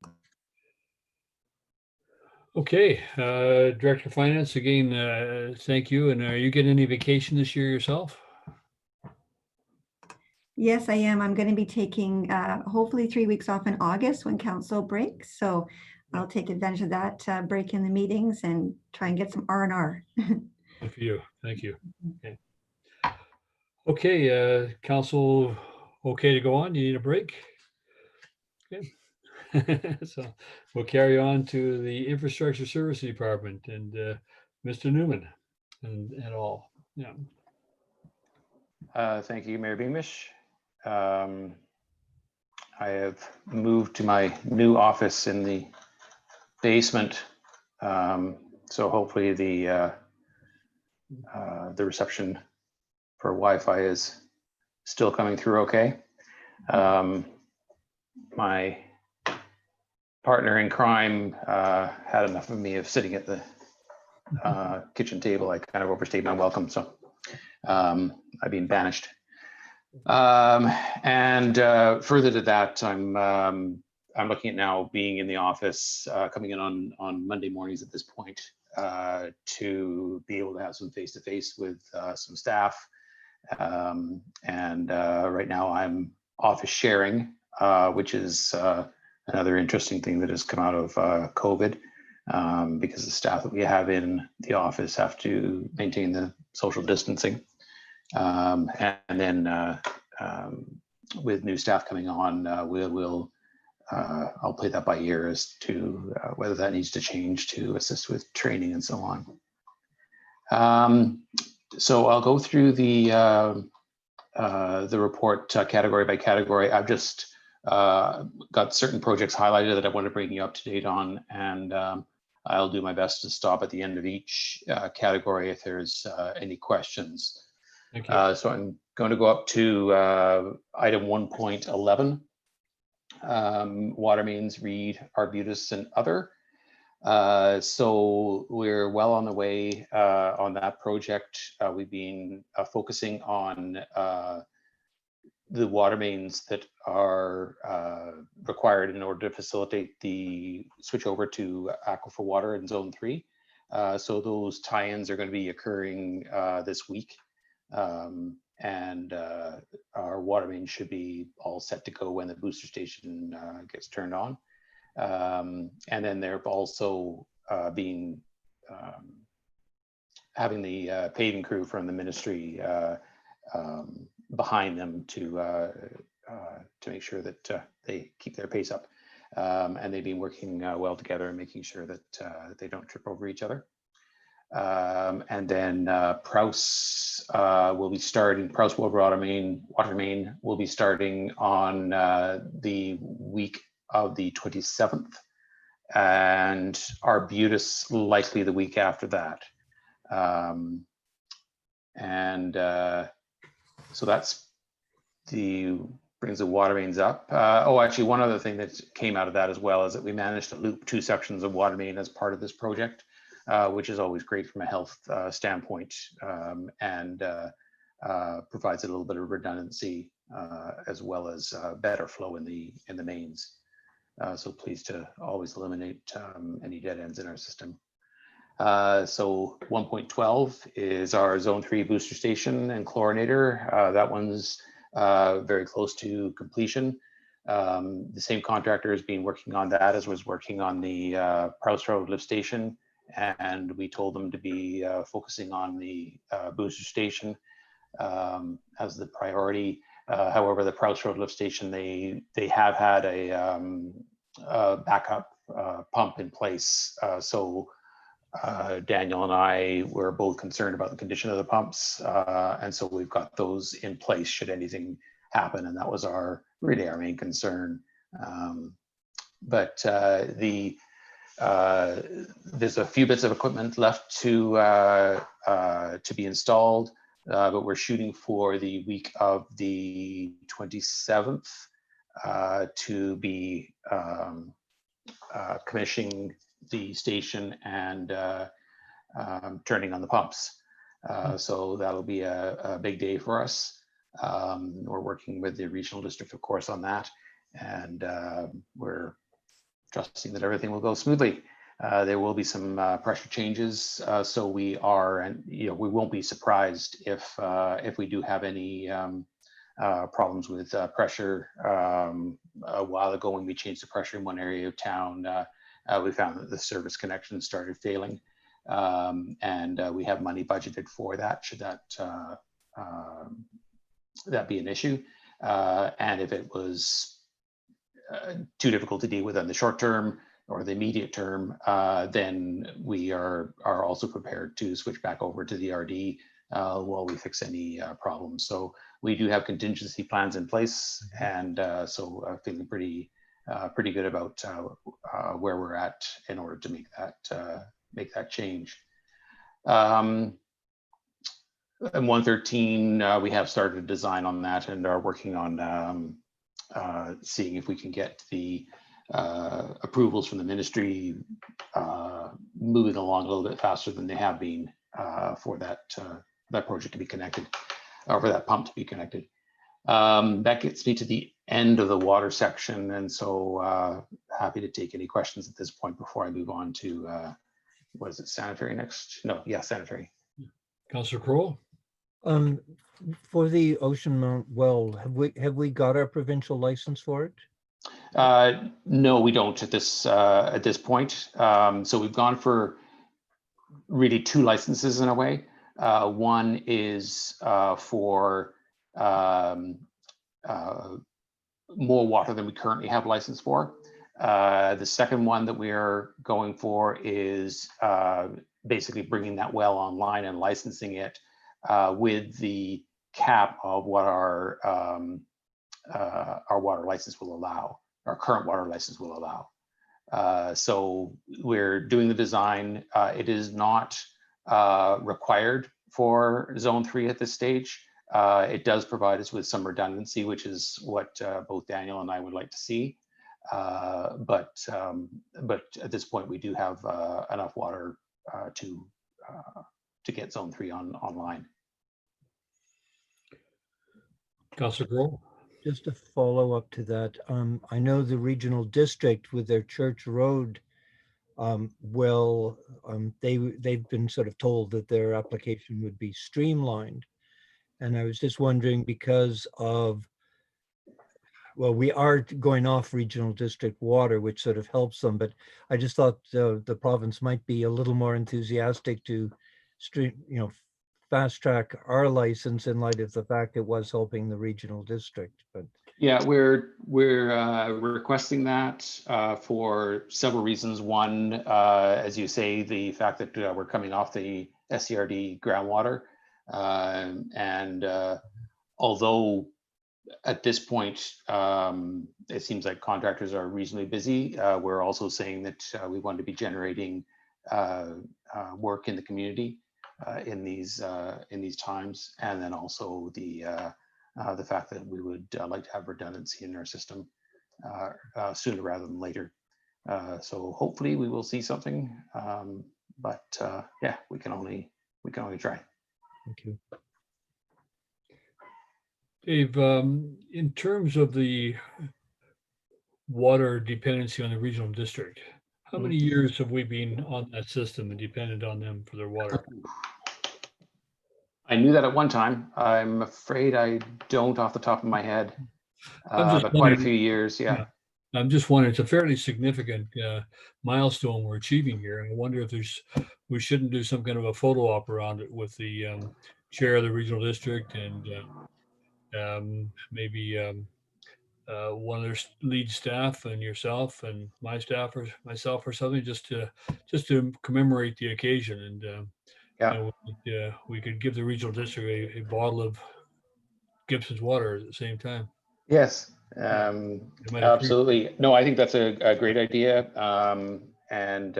A: Okay, Director of Finance, again, thank you. And are you getting any vacation this year yourself?
G: Yes, I am. I'm going to be taking hopefully 3 weeks off in August when council breaks. So I'll take advantage of that break in the meetings and try and get some R&R.
A: Good for you. Thank you. Okay. Okay, council, okay to go on? You need a break? Okay. So we'll carry on to the Infrastructure Services Department and Mr. Newman and all. Yeah.
H: Thank you, Mayor Beamish. I have moved to my new office in the basement, so hopefully the reception for Wi-Fi is still coming through okay. My partner in crime had enough of me of sitting at the kitchen table. I kind of overstayed my welcome, so I've been banished. And further to that, I'm looking at now being in the office, coming in on Monday mornings at this point, to be able to have some face-to-face with some staff. And right now I'm office sharing, which is another interesting thing that has come out of COVID, because the staff that we have in the office have to maintain the social distancing. And then with new staff coming on, I'll play that by ear as to whether that needs to change to assist with training and so on. So I'll go through the report category by category. I've just got certain projects highlighted that I want to bring you up to date on, and I'll do my best to stop at the end of each category if there's any questions.
A: Thank you.
H: So I'm going to go up to item 1.11, water mains, Reed, Arbutus, and other. So we're well on the way on that project. We've been focusing on the water mains that are required in order to facilitate the switch over to aquifer water in Zone 3. So those tie-ins are going to be occurring this week. And our water main should be all set to go when the booster station gets turned on. And then they're also having the paving crew from the ministry behind them to make sure that they keep their pace up. And they've been working well together and making sure that they don't trip over each other. And then Prowse will be starting, Prowse water main will be starting on the week of the 27th, and Arbutus likely the week after that. So that's brings the water mains up. Oh, actually, one other thing that came out of that as well is that we managed to loop 2 sections of water main as part of this project, which is always great from a health standpoint, and provides a little bit of redundancy as well as better flow in the mains. So pleased to always eliminate any dead ends in our system. So 1.12 is our Zone 3 booster station and chlorinator. That one's very close to completion. The same contractor has been working on that as was working on the Prowse Road lift station, and we told them to be focusing on the booster station as the priority. However, the Prowse Road lift station, they have had a backup pump in place. So Daniel and I were both concerned about the condition of the pumps, and so we've got those in place should anything happen, and that was really our main concern. But there's a few bits of equipment left to be installed, but we're shooting for the week of the 27th to be commissioning the station and turning on the pumps. So that'll be a big day for us. We're working with the regional district, of course, on that, and we're trusting that everything will go smoothly. There will be some pressure changes, so we are, and we won't be surprised if we do have any problems with pressure. A while ago, when we changed the pressure in one area of town, we found that the service connection started failing, and we have money budgeted for that. Should that be an issue, and if it was too difficult to deal with in the short term or the immediate term, then we are also prepared to switch back over to the RD while we fix any problems. So we do have contingency plans in place, and so feeling pretty good about where we're at in order to make that change. And 113, we have started a design on that and are working on seeing if we can get the approvals from the ministry moving along a little bit faster than they have been for that project to be connected, or for that pump to be connected. That gets me to the end of the water section, and so happy to take any questions at this point before I move on to what is it, sanitary next? No, yeah, sanitary.
A: Councillor Crowell?
B: For the Ocean Mount well, have we got our provincial license for it?
H: No, we don't at this point. So we've gone for really two licenses in a way. One is for more water than we currently have license for. The second one that we are going for is basically bringing that well online and licensing it with the cap of what our water license will allow, our current water license will allow. So we're doing the design. It is not required for Zone 3 at this stage. It does provide us with some redundancy, which is what both Daniel and I would like to see. But at this point, we do have enough water to get Zone 3 online.
A: Councillor Crowell?
B: Just a follow up to that. I know the regional district with their Church Road, they've been sort of told that their application would be streamlined. And I was just wondering, because of, well, we are going off regional district water, which sort of helps them, but I just thought the province might be a little more enthusiastic to fast track our license in light of the fact it was helping the regional district. But
H: yeah, we're requesting that for several reasons. One, as you say, the fact that we're coming off the SCRD groundwater, and although at this point it seems like contractors are reasonably busy, we're also saying that we want to be generating work in the community in these times, and then also the fact that we would like to have redundancy in our system sooner rather than later. So hopefully we will see something, but yeah, we can only try.
B: thank you.
A: Dave, in terms of the water dependency on the regional district, how many years have we been on that system and depended on them for their water?
H: I knew that at one time. I'm afraid I don't off the top of my head.
A: I'm just
H: but quite a
A: wondering,
H: few years. Yeah.
A: yeah. I'm just wondering, it's a fairly significant milestone we're achieving here. And I wonder if we shouldn't do some kind of a photo op around it with the chair of the regional district and maybe one of their lead staff and yourself and my staff or myself or something, just to commemorate the occasion. And
H: Yeah.
A: we could give the regional district a bottle of Gibson's water at the same time.
H: Yes.
A: They might appreciate it.
H: Absolutely. No, I think that's a great idea. And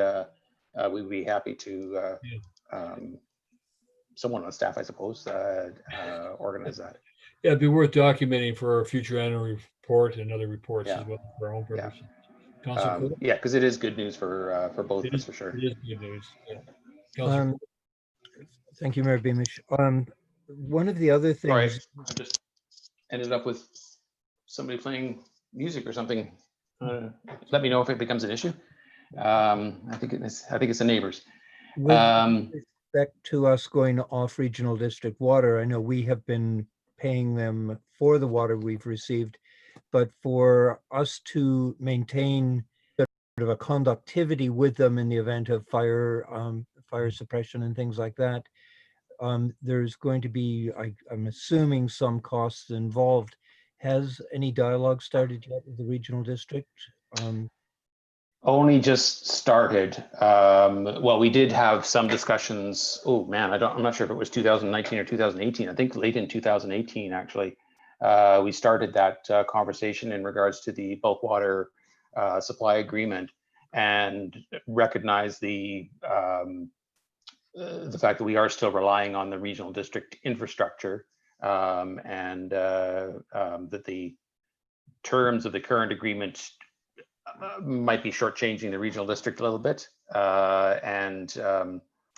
H: we'd be happy to, someone on staff, I suppose, organize that.
A: Yeah, it'd be worth documenting for our future annual report and other reports
H: Yeah.
A: as well for our own
H: Yeah.
A: purposes. Council Court?
H: Yeah, because it is good news for both of
A: It
H: us
A: is,
H: for sure.
A: it is good news. Yeah. Councillor
B: Um, Thank you, Mayor Beamish. One of the other
H: Sorry,
B: things,
H: I just ended up with somebody playing music or something. Let me know if it becomes an issue. I think it's the neighbors.
B: with respect to us going off regional district water, I know we have been paying them for the water we've received, but for us to maintain sort of a conductivity with them in the event of fire suppression and things like that, there's going to be, I'm assuming, some costs involved. Has any dialogue started yet with the regional district?
H: Only just started. Well, we did have some discussions. Oh man, I'm not sure if it was 2019 or 2018. I think late in 2018, actually, we started that conversation in regards to the bulk water supply agreement, and recognized the fact that we are still relying on the regional district infrastructure, and that the terms of the current agreement might be shortchanging the regional district a little bit.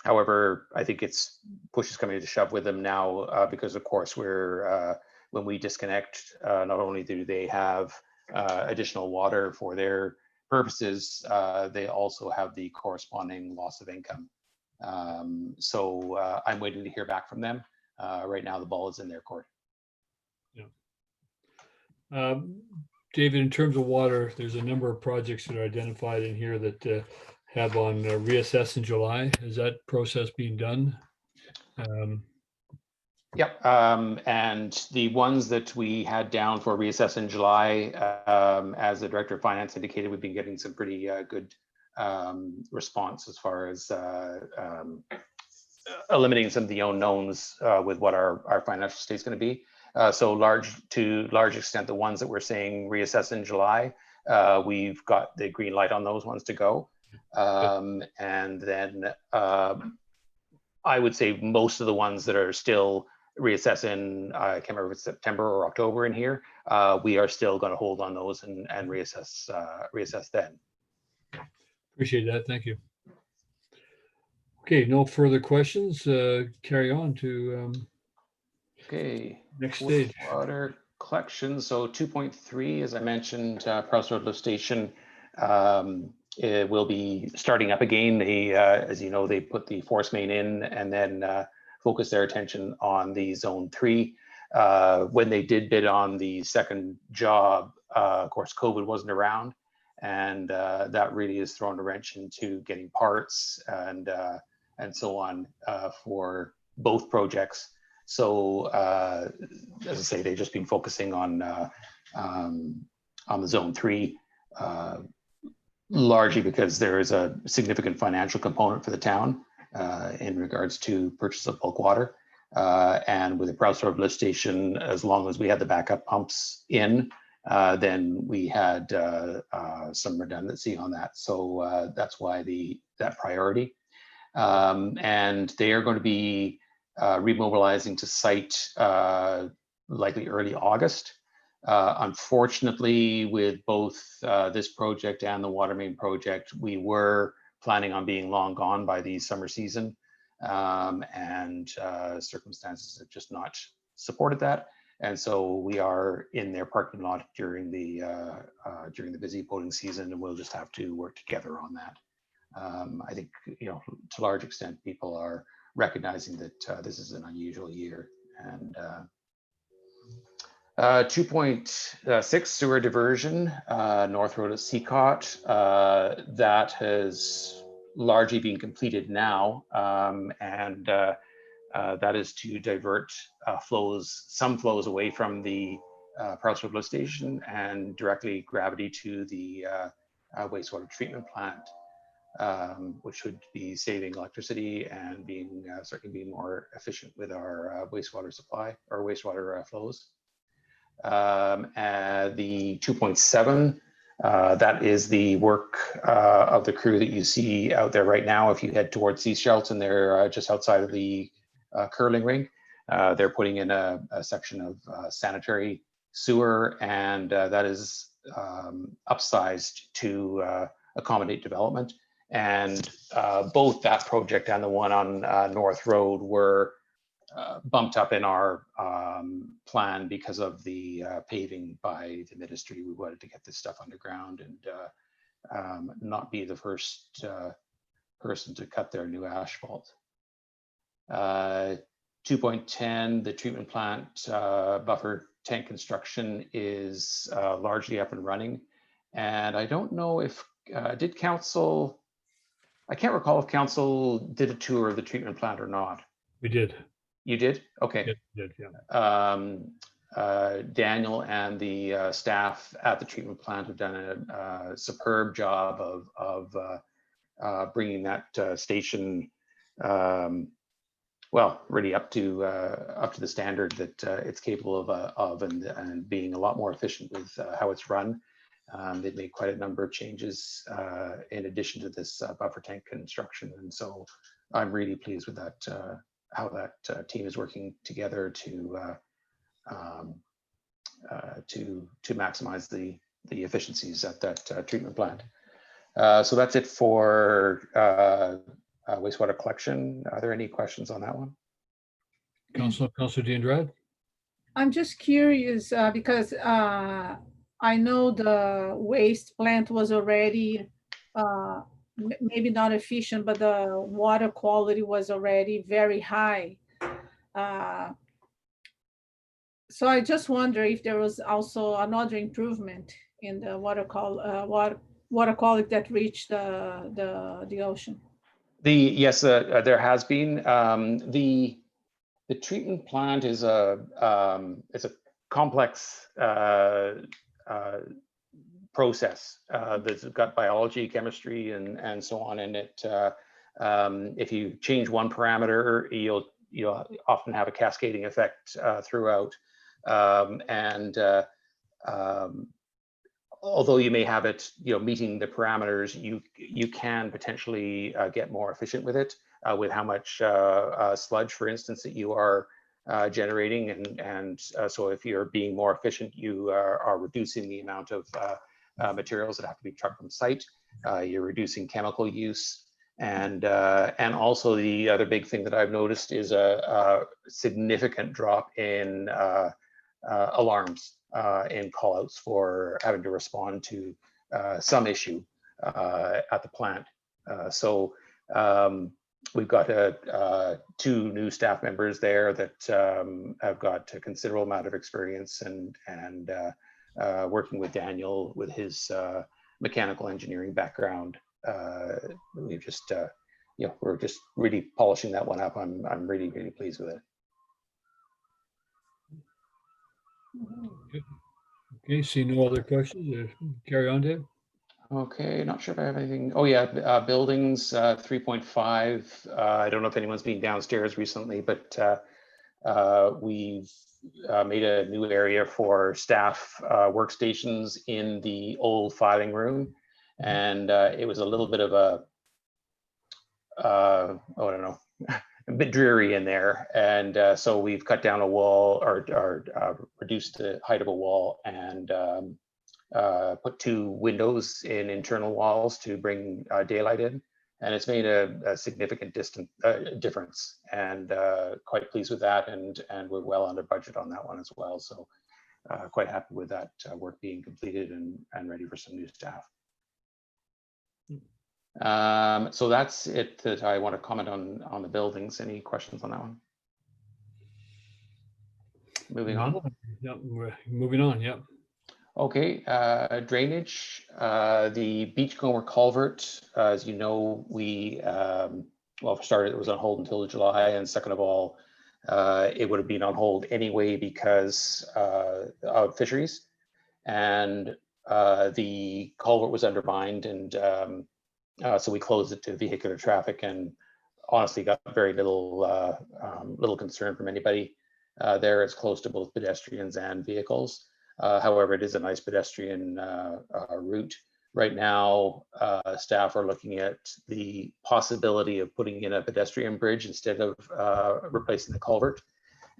H: However, I think it's push is coming to shove with them now, because of course when we disconnect, not only do they have additional water for their purposes, they also have the corresponding loss of income. So I'm waiting to hear back from them. Right now, the ball is in their court.
A: Yeah. David, in terms of water, there's a number of projects that are identified in here that have on reassess in July. Is that process being done?
H: Yep. And the ones that we had down for reassess in July, as the Director of Finance indicated, we've been getting some pretty good response as far as eliminating some of the unknowns with what our financial state is going to be. So to large extent, the ones that we're saying reassess in July, we've got the green light on those ones to go. And then I would say most of the ones that are still reassess in, I can't remember if it's September or October in here, we are still going to hold on those and reassess then.
A: Appreciate that. Thank you. Okay, no further questions. Carry on to
H: Okay.
A: next stage.
H: Water collection. So 2.3, as I mentioned, Prowse Road Lift Station, it will be starting up again. They, as you know, they put the force main in and then focus their attention on the Zone 3. When they did bid on the second job, of course, COVID wasn't around, and that really has thrown a wrench into getting parts and so on for both projects. So as I say, they've just been focusing on the Zone 3, largely because there is a significant financial component for the town in regards to purchase of bulk water. And with the Prowse Road Lift Station, as long as we had the backup pumps in, then we had some redundancy on that. So that's why that priority. And they are going to be remobilizing to site likely early August. Unfortunately, with both this project and the water main project, we were planning on being long gone by the summer season, and circumstances have just not supported that. And so we are in their parking lot during the busy boating season, and we'll just have to work together on that. I think, you know, to a large extent, people are recognizing that this is an unusual year, and 2.6 sewer diversion, North Road at Seacott. That has largely been completed now, and that is to divert some flows away from the Parles Road lift station and directly gravity to the wastewater treatment plant, which would be saving electricity and being certainly being more efficient with our wastewater supply or wastewater flows. The 2.7, that is the work of the crew that you see out there right now. If you head towards Sea Shelton, they're just outside of the curling rink. They're putting in a section of sanitary sewer, and that is upsized to accommodate development. And both that project and the one on North Road were bumped up in our plan because of the paving by the ministry. We wanted to get this stuff underground and not be the first person to cut their new asphalt. 2.10, the treatment plant buffer tank construction is largely up and running. And I don't know if, did council, I can't recall if council did a tour of the treatment plant or not.
A: We did.
H: You did? Okay.
A: Did, yeah.
H: Daniel and the staff at the treatment plant have done a superb job of bringing that station, well, really up to the standard that it's capable of and being a lot more efficient with how it's run. They've made quite a number of changes in addition to this buffer tank construction, and so I'm really pleased with that. How that team is working together to maximize the efficiencies at that treatment plant. So that's it for wastewater collection. Are there any questions on that one?
A: Councilor D'Andrade?
D: I'm just curious because I know the waste plant was already maybe not efficient, but the water quality was already very high. So I just wonder if there was also another improvement in the water quality that reached the ocean.
H: Yes, there has been. The treatment plant is a complex process that's got biology, chemistry, and so on in it. If you change one parameter, you'll often have a cascading effect throughout. Although you may have it, meeting the parameters, you can potentially get more efficient with it, with how much sludge, for instance, that you are generating, and so if you're being more efficient, you are reducing the amount of materials that have to be trucked from site. You're reducing chemical use, and also the other big thing that I've noticed is a significant drop in alarms and callouts for having to respond to some issue at the plant. So we've got two new staff members there that have got a considerable amount of experience, and working with Daniel with his mechanical engineering background. We've just, we're just really polishing that one up. I'm really, really pleased with it.
A: Okay, see no other questions. Carry on, Dave.
H: Okay, not sure if I have anything. Oh yeah, buildings 3.5. I don't know if anyone's been downstairs recently, but we've made a new area for staff workstations in the old filing room, and it was a little bit of a, I don't know, a bit dreary in there, and so we've cut down a wall or reduced the height of a wall and put two windows in internal walls to bring daylight in, and it's made a significant difference, and quite pleased with that, and we're well under budget on that one as well, so quite happy with that work being completed and ready for some new staff. So that's it that I want to comment on the buildings. Any questions on that one? Moving on.
A: Yep, we're moving on, yep.
H: Okay, drainage, the Beachcomber culvert, as you know, we, well, for starters, it was on hold until July, and second of all, it would have been on hold anyway because of fisheries. And the culvert was undermined, and so we closed it to vehicular traffic, and honestly got very little concern from anybody there. It's close to both pedestrians and vehicles. However, it is a nice pedestrian route. Right now, staff are looking at the possibility of putting in a pedestrian bridge instead of replacing the culvert.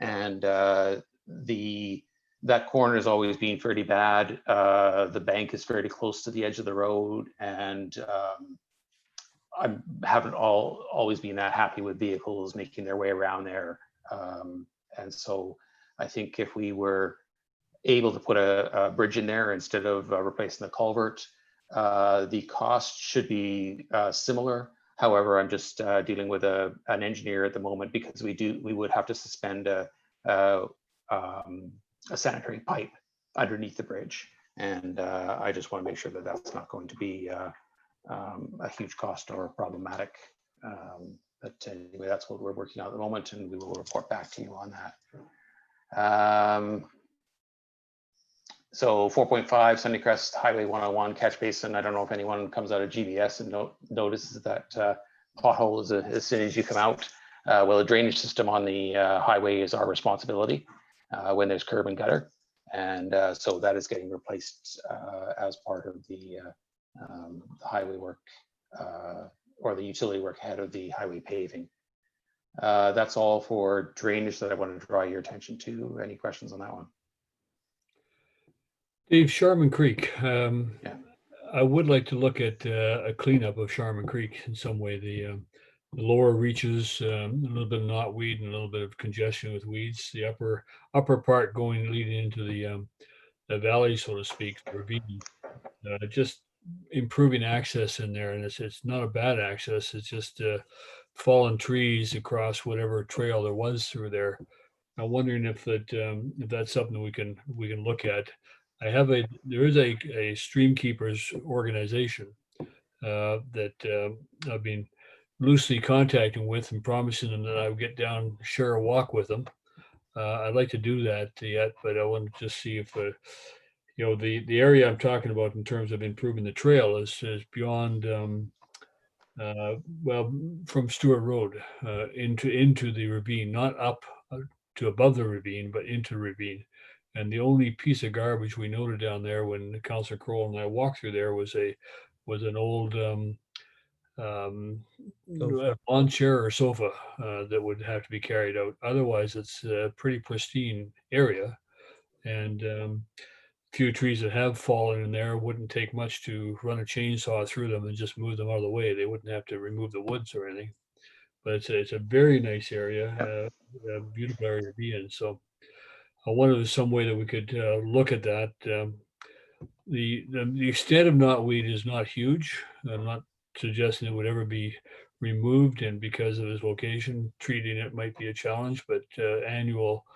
H: And that corner has always been fairly bad. The bank is fairly close to the edge of the road, and I haven't always been that happy with vehicles making their way around there. And so I think if we were able to put a bridge in there instead of replacing the culvert, the cost should be similar. However, I'm just dealing with an engineer at the moment because we would have to suspend a sanitary pipe underneath the bridge. And I just want to make sure that that's not going to be a huge cost or problematic. But anyway, that's what we're working on at the moment, and we will report back to you on that. So 4.5 Sunnycrest Highway 101 catch basin. I don't know if anyone comes out of GBS and notices that pothole as soon as you come out. Well, the drainage system on the highway is our responsibility when there's curb and gutter. And so that is getting replaced as part of the highway work or the utility work ahead of the highway paving. That's all for drainage that I want to draw your attention to. Any questions on that one?
A: Dave, Sharman Creek.
H: Yeah.
A: I would like to look at a cleanup of Sharman Creek in some way. The lower reaches, a little bit of knotweed and a little bit of congestion with weeds. The upper part leading into the valley, so to speak, the ravine. Just improving access in there, and it's not a bad access. It's just fallen trees across whatever trail there was through there. I'm wondering if that's something we can look at. There is a stream keepers organization that I've been loosely contacting with and promising them that I would get down, share a walk with them. I'd like to do that yet, but I want to just see if the area I'm talking about in terms of improving the trail is beyond well, from Stewart Road into the ravine, not up to above the ravine, but into the ravine. And the only piece of garbage we noted down there when Councillor Crowell and I walked through there was an old lawn chair or sofa that would have to be carried out. Otherwise, it's a pretty pristine area, and few trees that have fallen in there wouldn't take much to run a chainsaw through them and just move them out of the way. They wouldn't have to remove the woods or anything. But it's a very nice area, a beautiful area to be in. So I wonder if there's some way that we could look at that. The extent of knotweed is not huge. I'm not suggesting it would ever be removed, and because of its location, treating it might be a challenge. But annual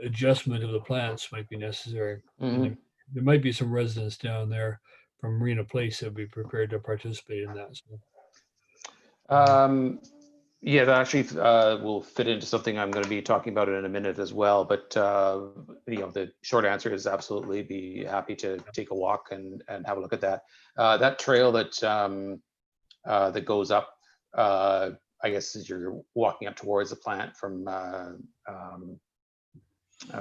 A: adjustment of the plants might be necessary.
H: Mm-hmm.
A: There might be some residents down there from Marina Place that would be prepared to participate in that. So.
H: Yeah, that actually will fit into something I'm going to be talking about in a minute as well. But the short answer is absolutely be happy to take a walk and have a look at that. That trail that that goes up, I guess, as you're walking up towards the plant from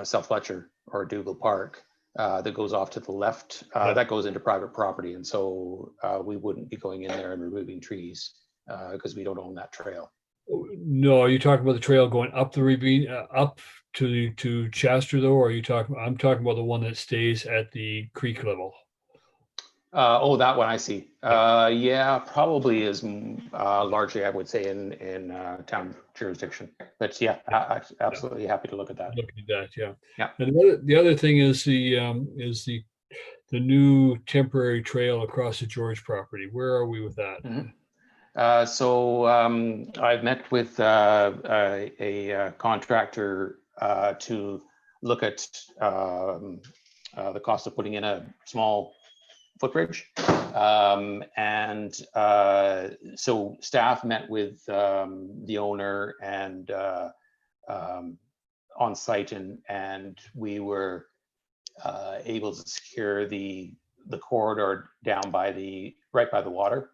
H: South Fletcher or Dougal Park, that goes off to the left, that goes into private property, and so we wouldn't be going in there and removing trees because we don't own that trail.
A: No, are you talking about the trail going up the ravine, up to Chester though, or are you talking? I'm talking about the one that stays at the creek level.
H: Oh, that one I see. Yeah, probably is largely, I would say, in town jurisdiction. But yeah, absolutely happy to look at that.
A: Looking at that, yeah.
H: Yeah.
A: And the other thing is the new temporary trail across the George property. Where are we with that?
H: Mm-hmm. So I've met with a contractor to look at the cost of putting in a small footbridge. So staff met with the owner and on site, and we were able to secure the corridor down right by the water,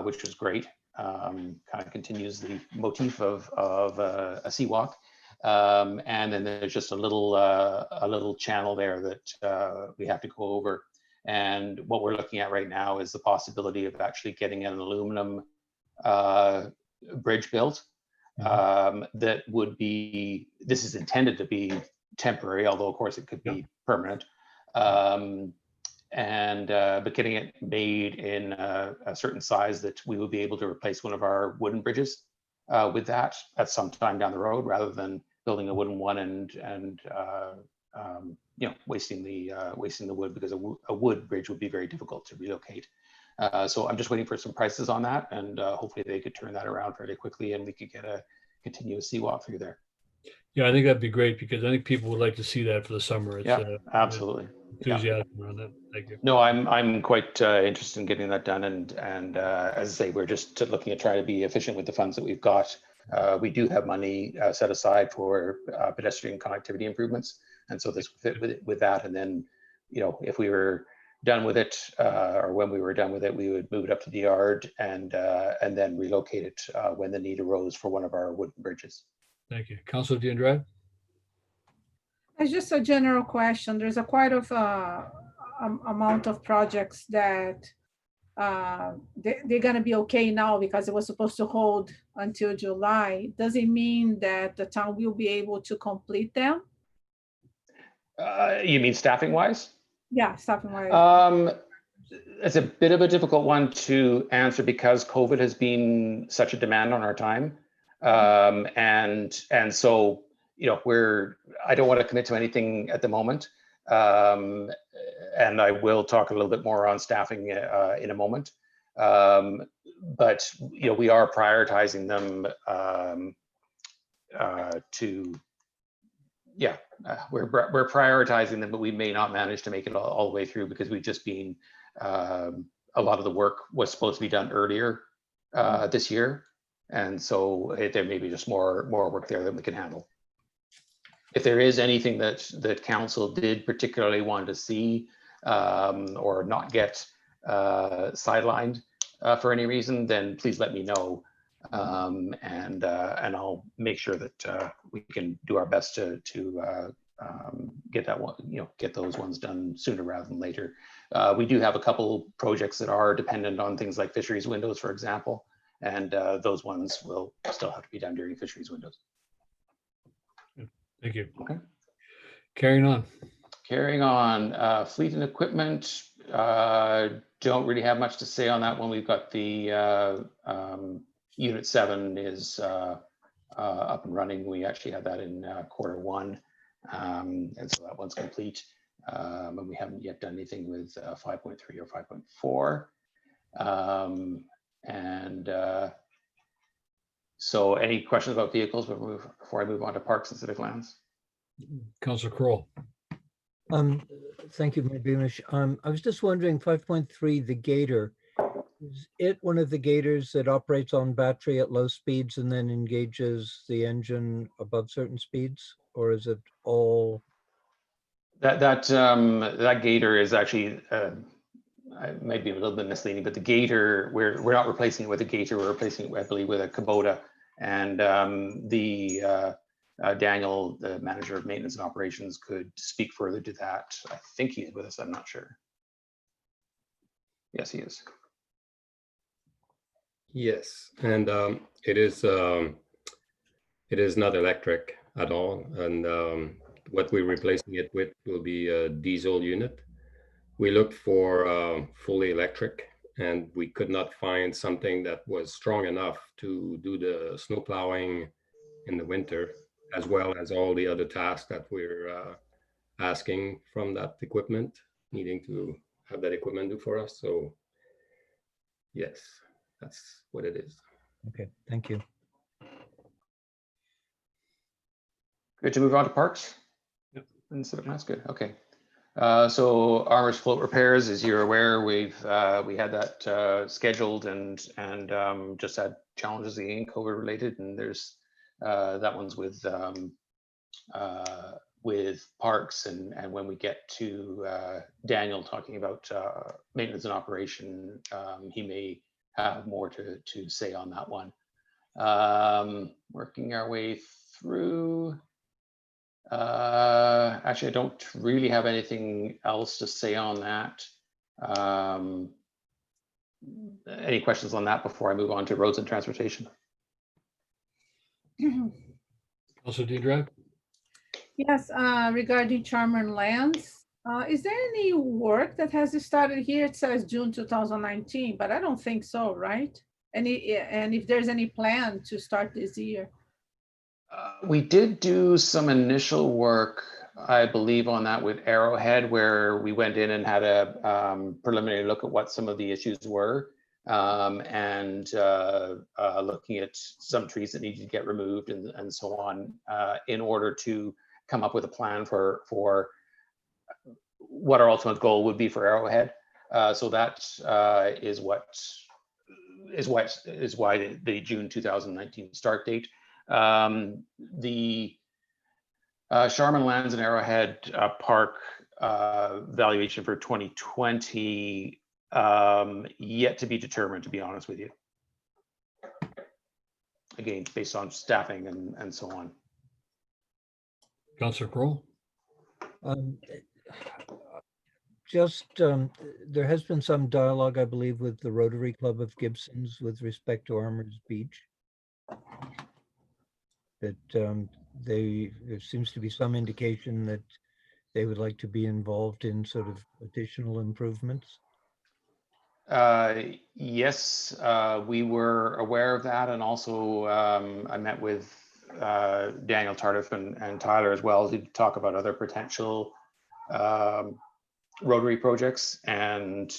H: which was great. Kind of continues the motif of a seawalk. And then there's just a little channel there that we have to go over. And what we're looking at right now is the possibility of actually getting an aluminum bridge built. That would be, this is intended to be temporary, although of course it could be permanent. But getting it made in a certain size that we will be able to replace one of our wooden bridges with that at some time down the road, rather than building a wooden one and wasting the wood, because a wood bridge would be very difficult to relocate. So I'm just waiting for some prices on that, and hopefully they could turn that around fairly quickly, and we could get a continuous seawalk through there.
A: Yeah, I think that'd be great, because I think people would like to see that for the summer. It's,
H: absolutely.
A: Enthusiasm around that. Thank you.
H: No, I'm quite interested in getting that done, and as I say, we're just looking at trying to be efficient with the funds that we've got. We do have money set aside for pedestrian connectivity improvements, and so this will fit with that. And then, if we were done with it, or when we were done with it, we would move it up to the yard and then relocate it when the need arose for one of our wooden bridges.
A: Thank you. Councilor D'Andrade?
D: It's just a general question. There's a quite of amount of projects that they're going to be okay now because it was supposed to hold until July. Does it mean that the town will be able to complete them?
H: You mean staffing wise?
D: Yeah, staffing wise.
H: It's a bit of a difficult one to answer because COVID has been such a demand on our time. And so, I don't want to commit to anything at the moment. And I will talk a little bit more on staffing in a moment. But, we are prioritizing them we're prioritizing them, but we may not manage to make it all the way through, because we've just been, a lot of the work was supposed to be done earlier this year. And so there may be just more work there that we can handle. If there is anything that council did particularly want to see or not get sidelined for any reason, then please let me know. And I'll make sure that we can do our best to get that one, get those ones done sooner rather than later. We do have a couple projects that are dependent on things like fisheries windows, for example, and those ones will still have to be done during fisheries windows.
A: Thank you.
H: Okay.
A: Carrying on.
H: Fleet and equipment. Don't really have much to say on that one. We've got the Unit 7 is up and running. We actually had that in Q1, and so that one's complete. And we haven't yet done anything with 5.3 or 5.4. So any questions about vehicles before I move on to parks and civic lands?
A: Councilor Kroll.
B: Thank you, Mayor Beamish. I was just wondering, 5.3, the Gator, is it one of the Gators that operates on battery at low speeds and then engages the engine above certain speeds, or is it all?
H: That Gator is actually, it might be a little bit misleading, but the Gator, we're not replacing it with a Gator, we're replacing it, I believe, with a Kubota. And Daniel, the manager of maintenance and operations, could speak further to that. I think he's with us, I'm not sure. Yes, he is.
I: Yes, and it is not electric at all, and what we're replacing it with will be a diesel unit. We looked for fully electric, and we could not find something that was strong enough to do the snow plowing in the winter, as well as all the other tasks that we're asking from that equipment, needing to have that equipment do for us. So yes, that's what it is.
B: Okay, thank you.
H: Good to move on to parks?
A: Yep.
H: Instead of, that's good, okay. So Armor's float repairs, as you're aware, we had that scheduled and just had challenges again, COVID related, and there's that one's with parks, and when we get to Daniel talking about maintenance and operation, he may have more to say on that one. Working our way through. Actually, I don't really have anything else to say on that. Any questions on that before I move on to roads and transportation?
A: Also, Deidre?
D: Yes, regarding Charmer Lands, is there any work that has started here? It says June 2019, but I don't think so, right? And if there's any plan to start this year?
H: We did do some initial work, I believe, on that with Arrowhead, where we went in and had a preliminary look at what some of the issues were, and looking at some trees that needed to get removed and so on, in order to come up with a plan for what our ultimate goal would be for Arrowhead. So that is why the June 2019 start date. The Charmin Lands and Arrowhead Park valuation for 2020 yet to be determined, to be honest with you. Again, based on staffing and so on.
A: Councillor Kroll?
B: There has been some dialogue, I believe, with the Rotary Club of Gibsons with respect to Armors Beach. That there seems to be some indication that they would like to be involved in sort of additional improvements.
H: Yes, we were aware of that, and also I met with Daniel Tardif and Tyler as well to talk about other potential Rotary projects. And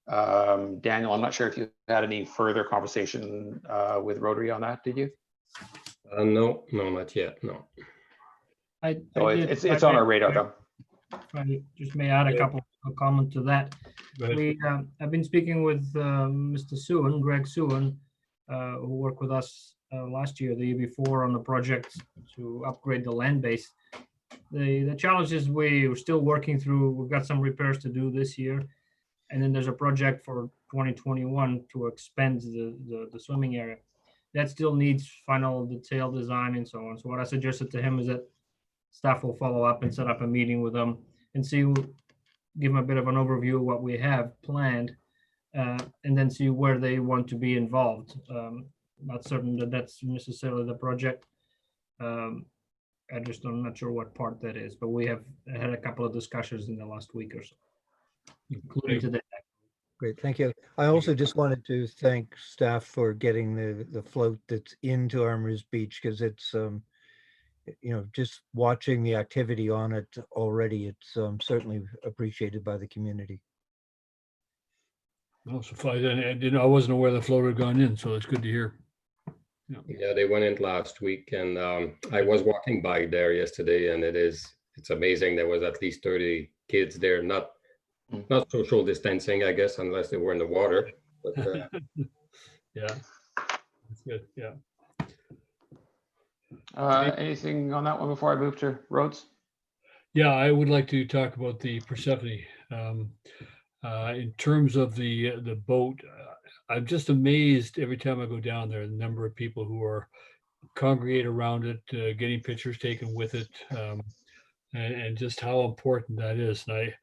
H: Daniel, I'm not sure if you had any further conversation with Rotary on that, did you?
I: No, not yet, no.
H: So it's on our radar though.
J: I just may add a couple of comments to that. I've been speaking with Mr. Suen, Greg Suen, who worked with us last year, the year before, on the project to upgrade the land base. The challenge is we're still working through. We've got some repairs to do this year, and then there's a project for 2021 to expand the swimming area. That still needs final detail design and so on. So what I suggested to him is that staff will follow up and set up a meeting with them and give them a bit of an overview of what we have planned, and then see where they want to be involved. Not certain that that's necessarily the project. I'm not sure what part that is, but we have had a couple of discussions in the last week or so, including today.
B: Great, thank you. I also just wanted to thank staff for getting the float that's into Armors Beach, because it's just watching the activity on it already, it's certainly appreciated by the community.
A: No surprise. I wasn't aware the float had gone in, so it's good to hear.
I: Yeah, they went in last week, and I was walking by there yesterday, and it's amazing. There was at least 30 kids there, not social distancing, I guess, unless they were in the water. But,
A: yeah, that's good. Yeah.
H: Anything on that one before I move to roads?
A: Yeah, I would like to talk about the Persephone. In terms of the boat, I'm just amazed every time I go down there, the number of people who are congregate around it, getting pictures taken with it, and just how important that is. And I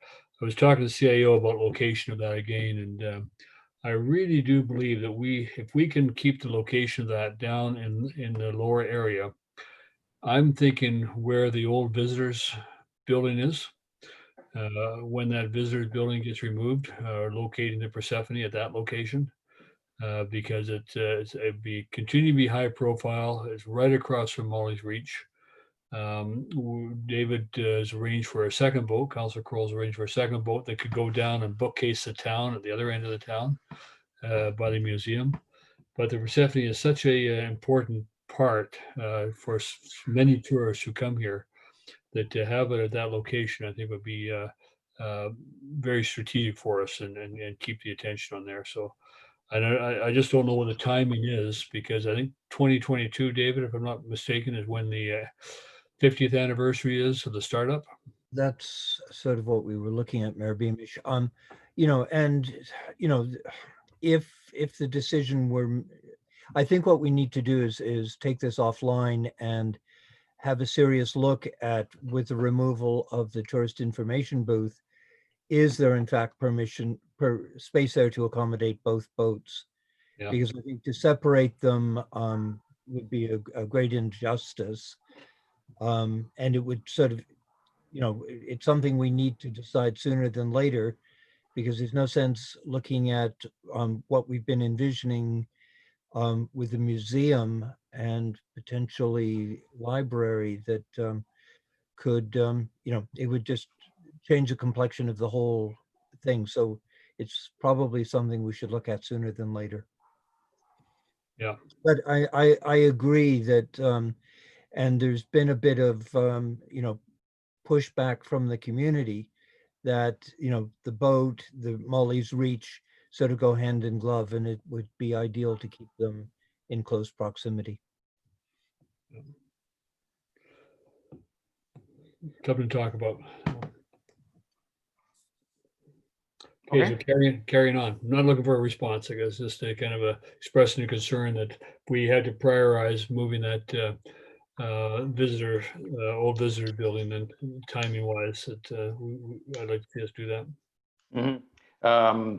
A: was talking to the CIO about location of that again, and I really do believe that if we can keep the location of that down in the lower area, I'm thinking where the old visitors building is, when that visitors building gets removed, locating the Persephone at that location, because it'd be continue to be high profile. It's right across from Molly's Reach. David has arranged for a second boat. Councillor Kroll's arranged for a second boat that could go down and bookcase the town at the other end of the town, by the museum. But the Persephone is such a important part for many tourists who come here, that to have it at that location, I think would be very strategic for us and keep the attention on there. So I just don't know what the timing is, because I think 2022, David, if I'm not mistaken, is when the 50th anniversary is of the startup.
B: That's sort of what we were looking at, Mayor Beamish. You know, and you know, if the decision were, I think what we need to do is take this offline and have a serious look at, with the removal of the tourist information booth, is there in fact space there to accommodate both boats?
A: Yeah.
B: Because I think to separate them would be a great injustice. And it would sort of, you know, it's something we need to decide sooner than later, because there's no sense looking at what we've been envisioning with the museum and potentially library that could, you know, it would just change the complexion of the whole thing. So it's probably something we should look at sooner than later.
A: Yeah.
B: But I agree that, and there's been a bit of, you know, pushback from the community that, you know, the boat, the Molly's Reach sort of go hand in glove, and it would be ideal to keep them in close proximity.
A: Something to talk about.
H: Okay.
A: So carrying on. I'm not looking for a response, I guess, just a kind of expressing a concern that we had to prioritize moving that old visitor building, and timing wise, that I'd like to see us do that.
H: Mm-hmm.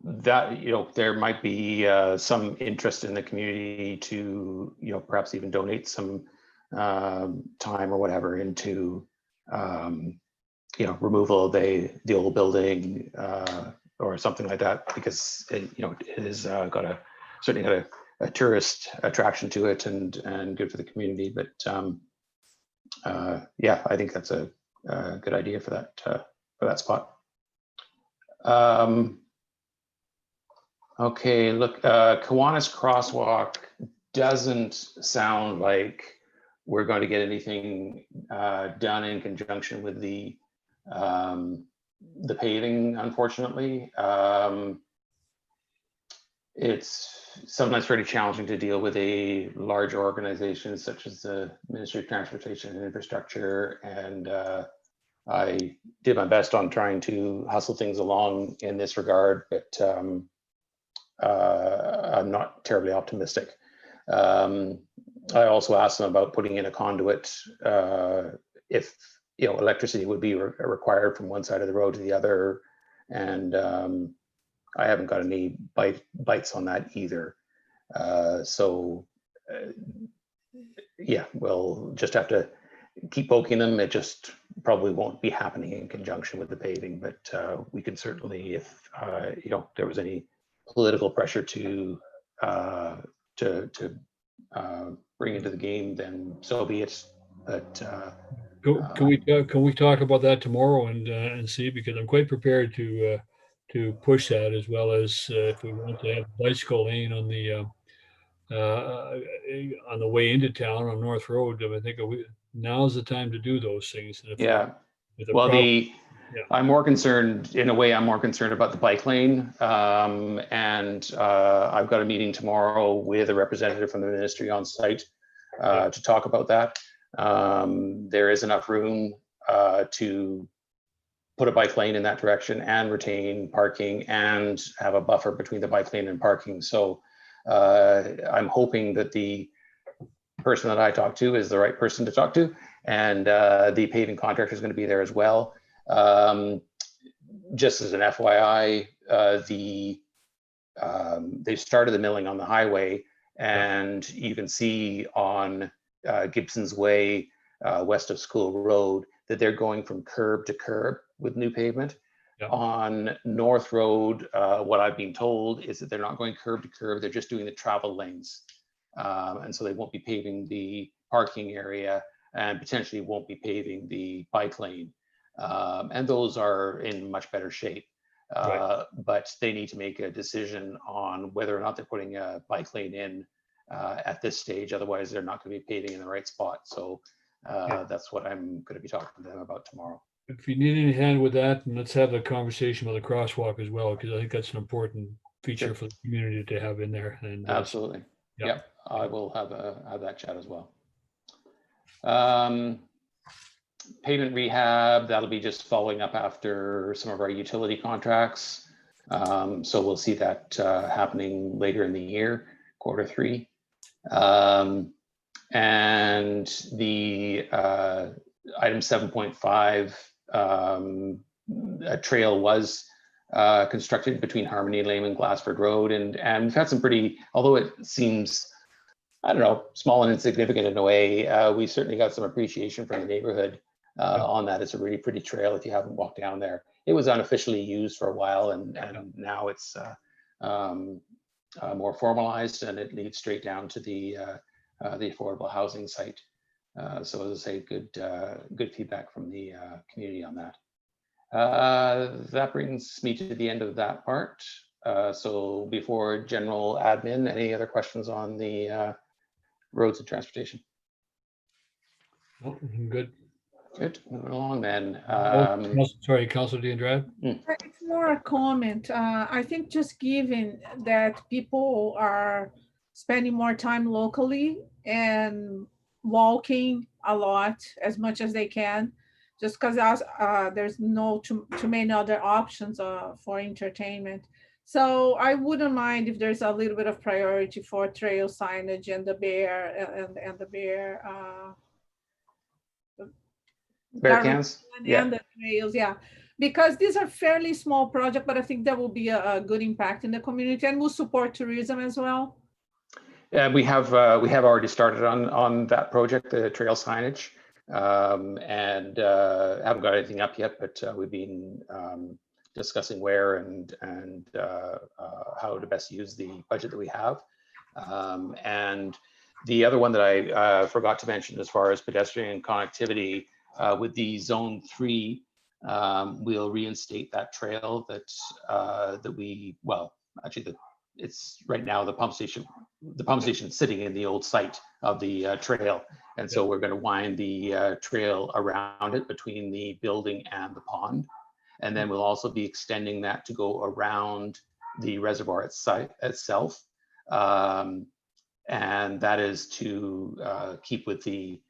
H: That, you know, there might be some interest in the community to, you know, perhaps even donate some time or whatever into, you know, removal of the old building or something like that, because it, you know, it has certainly got a tourist attraction to it, and good for the community. But yeah, I think that's a good idea for that spot. Okay, look, Kiwanis Crosswalk doesn't sound like we're going to get anything done in conjunction with the paving, unfortunately. It's sometimes pretty challenging to deal with a large organization such as the Ministry of Transportation and Infrastructure, and I did my best on trying to hustle things along in this regard, but I'm not terribly optimistic. I also asked them about putting in a conduit if, you know, electricity would be required from one side of the road to the other, and I haven't got any bites on that either. So yeah, we'll just have to keep poking them. It just probably won't be happening in conjunction with the paving, but we can certainly, if you know, there was any political pressure to bring into the game, then so be it. But
A: can we talk about that tomorrow and see, because I'm quite prepared to push that, as well as if we want to have bicycle lane on the way into town on North Road. I think now's the time to do those things. And
H: yeah, well, I'm more concerned, in a way, I'm more concerned about the bike lane. And I've got a meeting tomorrow with a representative from the ministry on site to talk about that. There is enough room to put a bike lane in that direction and retain parking and have a buffer between the bike lane and parking. So I'm hoping that the person that I talk to is the right person to talk to, and the paving contractor is going to be there as well. Just as an FYI, they've started the milling on the highway, and you can see on Gibsons Way, west of School Road, that they're going from curb to curb with new pavement. Yep. On North Road, what I've been told is that they're not going curb to curb, they're just doing the travel lanes. And so they won't be paving the parking area, and potentially won't be paving the bike lane. And those are in much better shape. Right. But they need to make a decision on whether or not they're putting a bike lane in at this stage. Otherwise, they're not going to be paving in the right spot. So that's what I'm going to be talking to them about tomorrow.
A: If you need any hand with that, and let's have the conversation about the crosswalk as well, because I think that's an important feature for the community to have in there. And
H: absolutely,
A: yeah.
H: yep, I will have that chat as well. Pavement rehab, that'll be just following up after some of our utility contracts. So we'll see that happening later in the year, Q3. And the item 7.5, a trail was constructed between Harmony Lane and Glassford Road. And we've had some pretty, although it seems, I don't know, small and insignificant in a way, we certainly got some appreciation from the neighborhood on that. It's a really pretty trail if you haven't walked down there. It was unofficially used for a while, and now it's more formalized, and it leads straight down to the affordable housing site. So as I say, good feedback from the community on that. That brings me to the end of that part. So before general admin, any other questions on the roads and transportation?
A: Oh, good.
H: Good, moving along then.
A: Sorry, Councilor D'Andrade.
D: It's more a comment. I think just given that people are spending more time locally and walking a lot as much as they can, just because there's no too many other options for entertainment. So I wouldn't mind if there's a little bit of priority for trail signage and the bear and the bear
H: cans,
D: and the trails, because these are fairly small projects, but I think there will be a good impact in the community and will support tourism as well.
H: Yeah, we have already started on that project, the trail signage, and haven't got anything up yet, but we've been discussing where and how to best use the budget that we have. And the other one that I forgot to mention as far as pedestrian connectivity, with the Zone 3, we'll reinstate that trail that we, well, actually it's right now the pump station is sitting in the old site of the trail. And so we're going to wind the trail around it between the building and the pond. And then we'll also be extending that to go around the reservoir itself. And that is to keep with the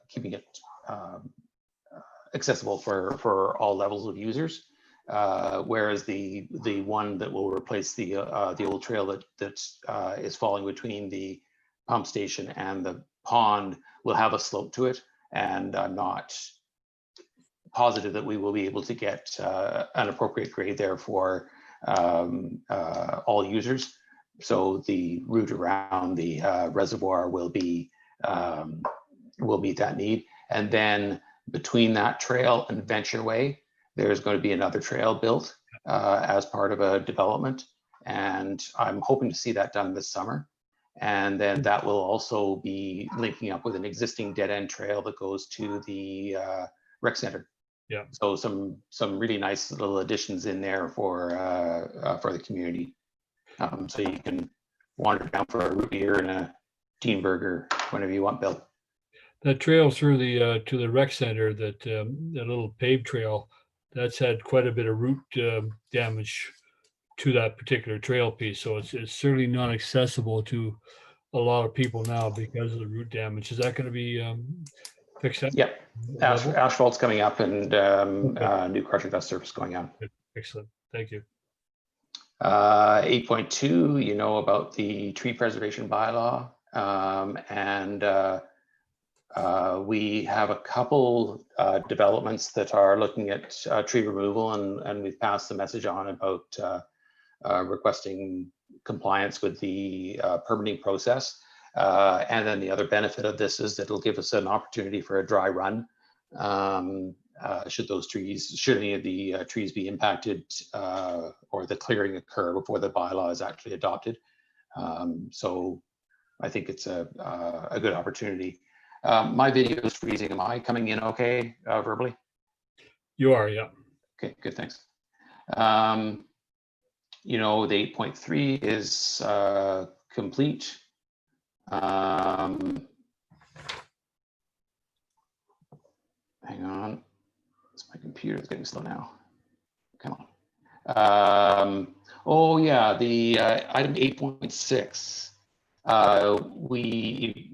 H: keeping it accessible for all levels of users. Whereas the one that will replace the old trail that is falling between the pump station and the pond will have a slope to it, and I'm not positive that we will be able to get an appropriate grade there for all users. So the route around the reservoir will meet that need. And then between that trail and Venture Way, there's going to be another trail built as part of a development. And I'm hoping to see that done this summer. And then that will also be linking up with an existing dead end trail that goes to the rec center.
A: Yeah.
H: So some really nice little additions in there for the community. So you can wander down for a root beer and a teen burger whenever you want, Bill.
A: That trail through the to the rec center, that little paved trail, that's had quite a bit of root damage to that particular trail piece. So it's certainly not accessible to a lot of people now because of the root damage. Is that going to be fixed up?
H: Yep. Asphalt's coming up, and new crusher dust surface going on.
A: Excellent. Thank you.
H: 8.2, you know about the tree preservation bylaw, and we have a couple developments that are looking at tree removal, and we've passed the message on about requesting compliance with the permitting process. And then the other benefit of this is that it'll give us an opportunity for a dry run. Should any of the trees be impacted or the clearing occur before the bylaw is actually adopted. So I think it's a good opportunity. My video is freezing. Am I coming in okay verbally?
A: You are, yeah.
H: Okay, good, thanks. You know, the 8.3 is complete. Hang on, my computer is getting slow now. Come on. Oh yeah, the item 8.6.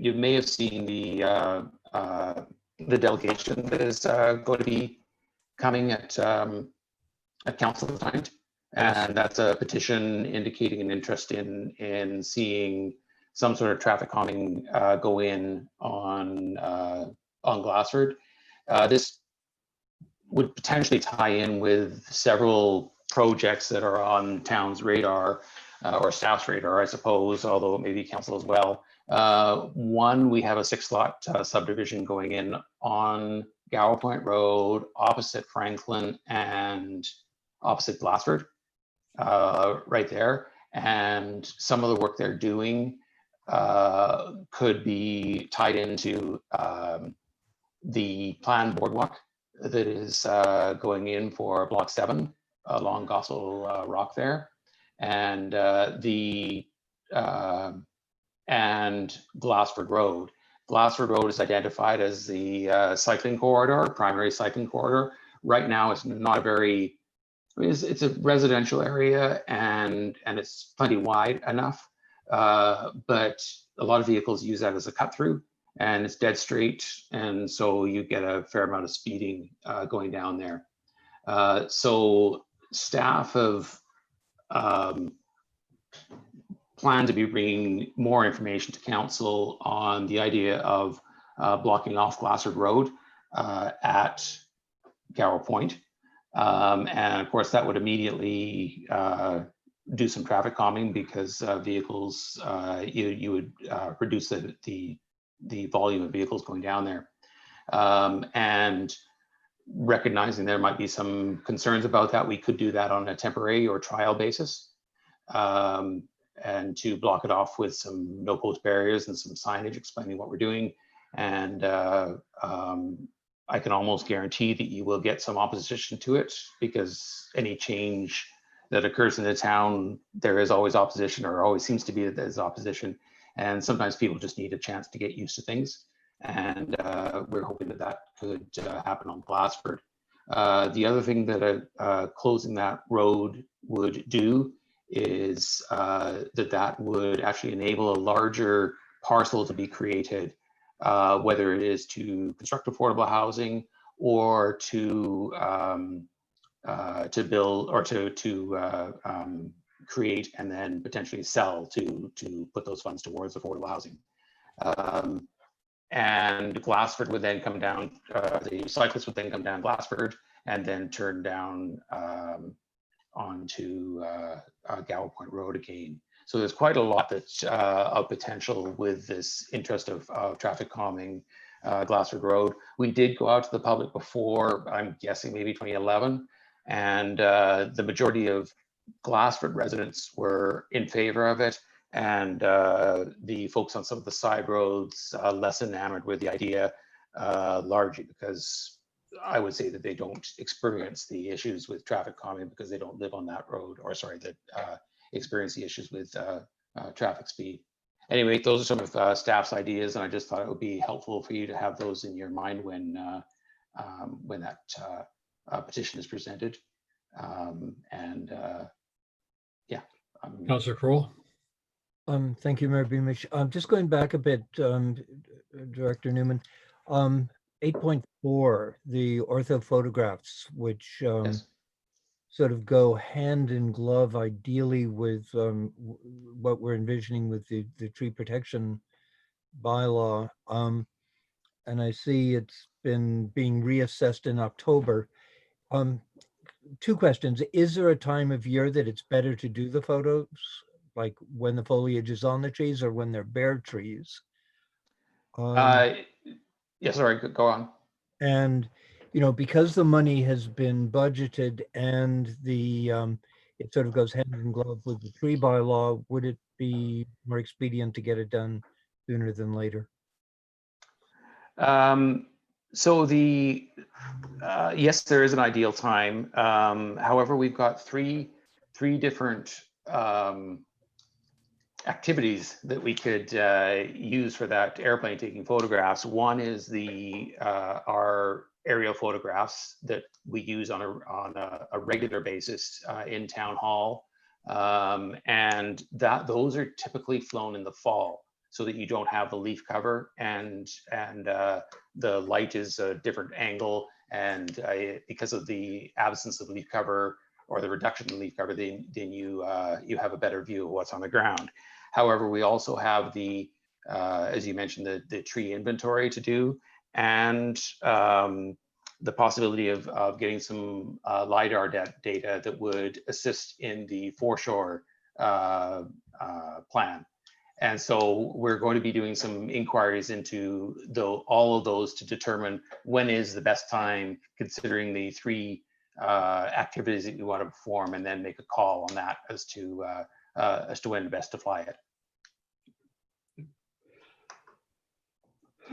H: You may have seen the delegation that is going to be coming at council tonight, and that's a petition indicating an interest in seeing some sort of traffic calming go in on Glassford. This would potentially tie in with several projects that are on town's radar or staff's radar, I suppose, although it may be council as well. One, we have a 6-lot subdivision going in on Gower Point Road, opposite Franklin and opposite Glassford, right there. And some of the work they're doing could be tied into the planned boardwalk that is going in for Block 7 along Gospel Rock there, and and Glassford Road. Glassford Road is identified as the cycling corridor, primary cycling corridor. Right now, it's not a very, it's a residential area, and it's plenty wide enough, but a lot of vehicles use that as a cut through, and it's dead straight, and so you get a fair amount of speeding going down there. So staff have planned to be bringing more information to council on the idea of blocking off Glassford Road at Gower Point. And of course, that would immediately do some traffic calming, because vehicles, you would reduce the volume of vehicles going down there. And recognizing there might be some concerns about that, we could do that on a temporary or trial basis, and to block it off with some no post barriers and some signage explaining what we're doing. And I can almost guarantee that you will get some opposition to it, because any change that occurs in the town, there is always opposition, or always seems to be that there's opposition. And sometimes people just need a chance to get used to things. And we're hoping that that could happen on Glassford. The other thing that closing that road would do is that would actually enable a larger parcel to be created, whether it is to construct affordable housing or to build, or to create and then potentially sell to put those funds towards affordable housing. And Glassford would then come down, the cyclists would then come down Glassford and then turn down onto Gower Point Road again. So there's quite a lot that's of potential with this interest of traffic calming Glassford Road. We did go out to the public before, I'm guessing maybe 2011, and the majority of Glassford residents were in favor of it. And the folks on some of the side roads less enamored with the idea, largely because I would say that they don't experience the issues with traffic calming because they don't live on that road, or sorry, that experience the issues with traffic speed. Anyway, those are some of staff's ideas, and I just thought it would be helpful for you to have those in your mind when that petition is presented. Yeah.
A: Councillor Kroll.
B: Thank you, Mayor Beamish. Just going back a bit, Director Newman, 8.4, the ortho photographs, which
H: Yes.
B: sort of go hand in glove, ideally, with what we're envisioning with the tree protection bylaw. And I see it's been being reassessed in October. Two questions. Is there a time of year that it's better to do the photos, like when the foliage is on the trees or when they're bare trees?
H: Yeah, sorry, go on.
B: And, you know, because the money has been budgeted and the it sort of goes hand in glove with the tree bylaw, would it be more expedient to get it done sooner than later?
H: So the yes, there is an ideal time. However, we've got three different activities that we could use for that airplane taking photographs. One is our aerial photographs that we use on a regular basis in town hall, and those are typically flown in the fall, so that you don't have the leaf cover, and the light is a different angle, and because of the absence of leaf cover or the reduction in leaf cover, then you have a better view of what's on the ground. However, we also have as you mentioned, the tree inventory to do, and the possibility of getting some LiDAR data that would assist in the foreshore plan. And so we're going to be doing some inquiries into all of those to determine when is the best time, considering the three activities that you want to perform, and then make a call on that as to when best to fly it.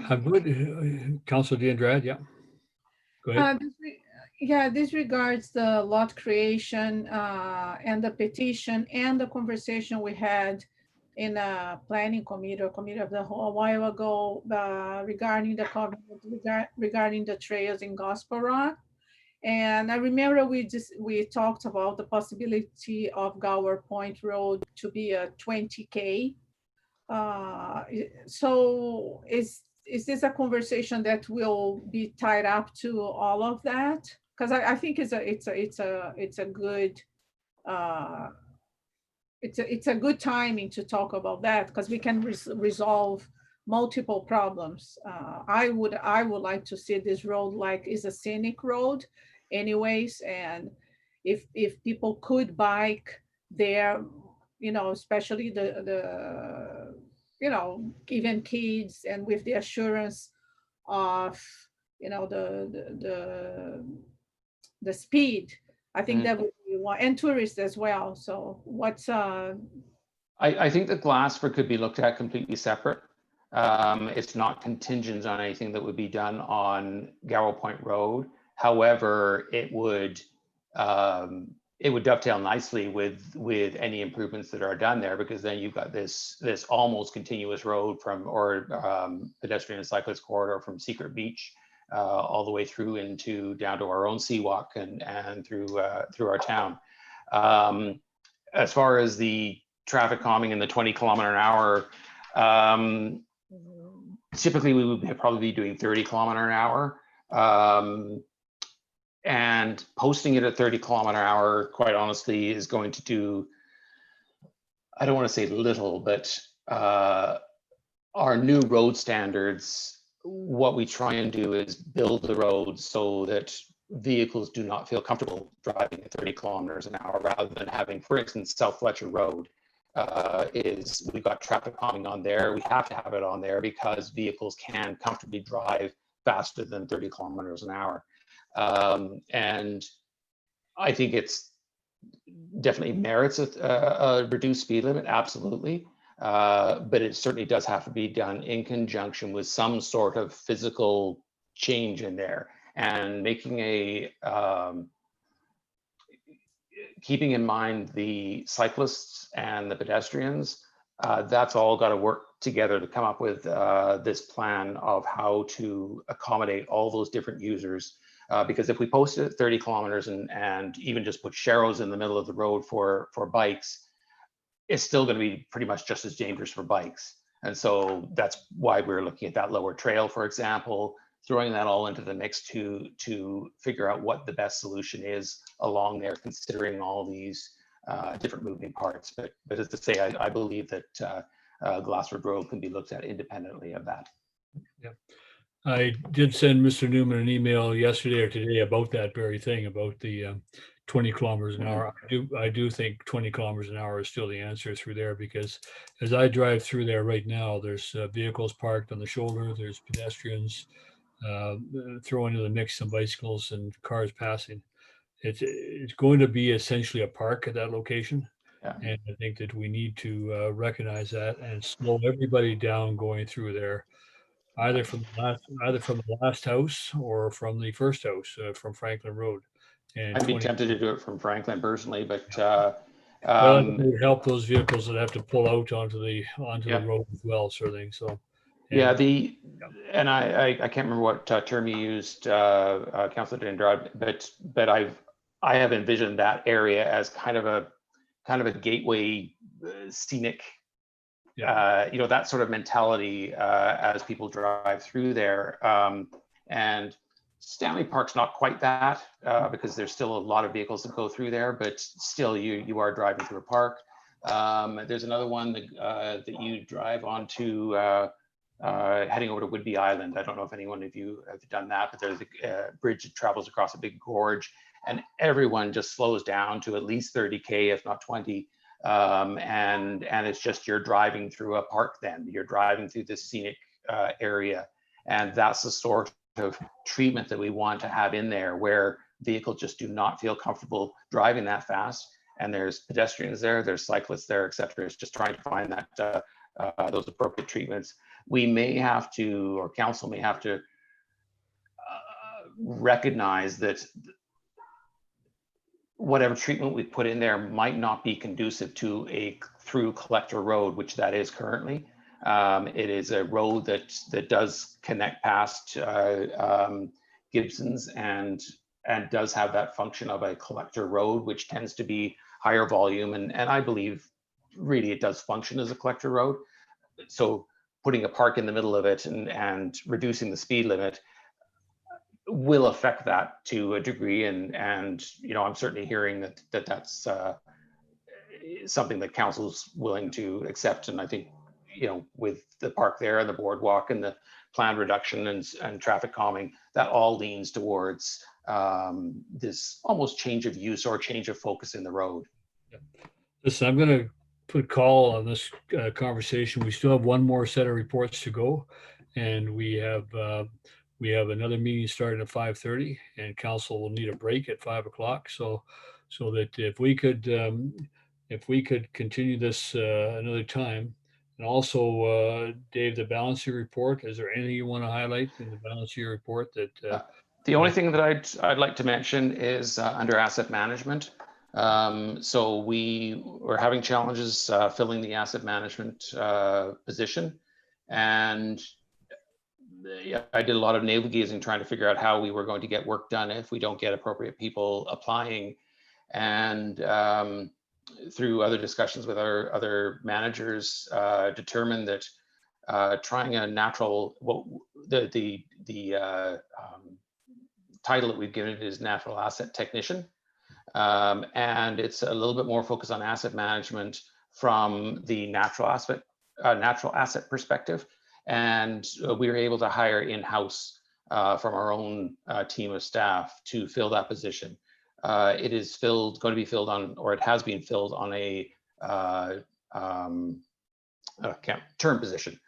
A: I'm good. Councilor D'Andrade, yeah. Go ahead.
D: This regards the lot creation and the petition and the conversation we had in a planning committee or committee of the whole a while ago regarding the covenant, regarding the trails in Gospel Rock. And I remember we talked about the possibility of Gower Point Road to be a 20K. So is this a conversation that will be tied up to all of that? Because I think it's a good timing to talk about that, because we can resolve multiple problems. I would like to see this road like is a scenic road anyways, and if people could bike there, especially the even kids, and with the assurance of the speed, I think that would be one, and tourists as well. So what's
H: I think that Glassford could be looked at completely separate. It's not contingent on anything that would be done on Gower Point Road. However, it would dovetail nicely with any improvements that are done there, because then you've got this almost continuous road pedestrian and cyclist corridor from Secret Beach all the way through down to our own Seawalk and through our town. As far as the traffic calming in the 20 km/h, typically we would probably be doing 30 km/h. And posting it at 30 km/h, quite honestly, is going to do, I don't want to say little, but our new road standards, what we try and do is build the roads so that vehicles do not feel comfortable driving at 30 km/h, rather than having, for instance, South Fletcher Road we've got traffic calming on there. We have to have it on there because vehicles can comfortably drive faster than 30 km/h. And I think it's definitely merits a reduced speed limit, absolutely. But it certainly does have to be done in conjunction with some sort of physical change in there, and making keeping in mind the cyclists and the pedestrians. That's all got to work together to come up with this plan of how to accommodate all those different users. Because if we post it at 30 kilometers and even just put sharrows in the middle of the road for bikes, it's still going to be pretty much just as dangerous for bikes. And so that's why we're looking at that lower trail, for example, throwing that all into the mix to figure out what the best solution is along there, considering all these different moving parts. But as to say, I believe that Glassford Road can be looked at independently of that.
A: Yeah. I did send Mr. Newman an email yesterday or today about that very thing, about the 20 km/h. I do think 20 km/h is still the answer through there, because as I drive through there right now, there's vehicles parked on the shoulder, there's pedestrians, throw into the mix some bicycles and cars passing. It's going to be essentially a park at that location.
H: Yeah.
A: And I think that we need to recognize that and slow everybody down going through there, either from the last house or from the first house, from Franklin Road. And
H: I'd be tempted to do it from Franklin personally, but
A: Well, I think it would help those vehicles that have to pull out onto the
H: Yeah.
A: road as well, sort of thing. So,
H: Yeah,
A: and-
H: and I can't remember what term you used, Councillor Dendrad, but I have envisioned that area as kind of a gateway, scenic, you know, that sort of mentality as people drive through there. And Stanley Park's not quite that because there's still a lot of vehicles that go through there, but still you are driving through a park. There's another one that you drive onto heading over to Whidbey Island. I don't know if anyone of you have done that, but there's a bridge that travels across a big gorge, and everyone just slows down to at least 30K, if not 20. And it's just you're driving through a park. Then you're driving through this scenic area, and that's the sort of treatment that we want to have in there, where vehicles just do not feel comfortable driving that fast. And there's pedestrians there, there's cyclists there, etc. It's just trying to find that those appropriate treatments. We may have to, or council may have to recognize that whatever treatment we put in there might not be conducive to a through collector road, which that is currently. It is a road that does connect past Gibsons and does have that function of a collector road, which tends to be higher volume. And I believe really it does function as a collector road. So putting a park in the middle of it and reducing the speed limit will affect that to a degree. And you know, I'm certainly hearing that's something that council's willing to accept. And I think, you know, with the park there and the boardwalk and the planned reduction and traffic calming, that all leans towards this almost change of use or change of focus in the road.
A: Listen, I'm going to put a call on this conversation. We still have one more set of reports to go, and we have another meeting starting at 5:30, and council will need a break at 5 o'clock. So that if we could continue this another time. And also, Dave, the balancing report, is there anything you want to highlight in the balancing report that?
H: The only thing that I'd like to mention is under asset management. So we were having challenges filling the asset management position. And I did a lot of navel gazing trying to figure out how we were going to get work done if we don't get appropriate people applying. And through other discussions with our other managers, determined that trying a natural, the title that we've given it is natural asset technician. And it's a little bit more focused on asset management from the natural asset perspective. And we were able to hire in-house from our own team of staff to fill that position. It is going to be filled on, or it has been filled on a term position.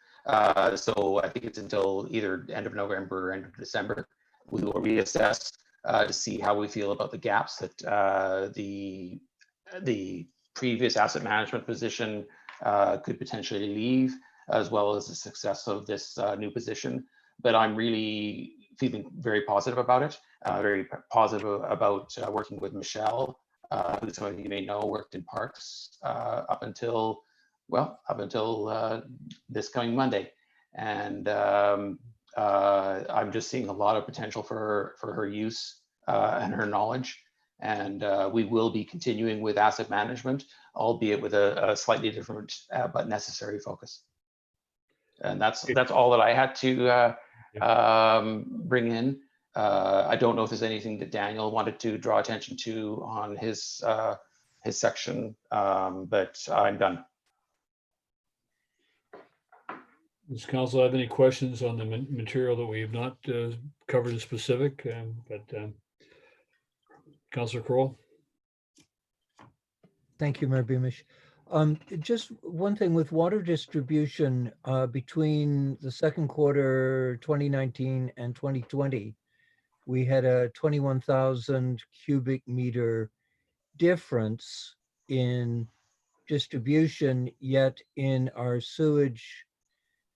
H: So I think it's until either end of November or end of December. We will reassess to see how we feel about the gaps that the previous asset management position could potentially leave, as well as the success of this new position. But I'm really feeling very positive about it, very positive about working with Michelle, who some of you may know worked in parks up until this coming Monday. And I'm just seeing a lot of potential for her use and her knowledge. And we will be continuing with asset management, albeit with a slightly different but necessary focus. And that's all that I had to bring in. I don't know if there's anything that Daniel wanted to draw attention to on his section, but I'm done.
A: Does council have any questions on the material that we have not covered in specific? Councillor Crowell?
B: Thank you, Mayor Beamish. Just one thing with water distribution between the second quarter 2019 and 2020, we had a 21,000 cubic meter difference in distribution, yet in our sewage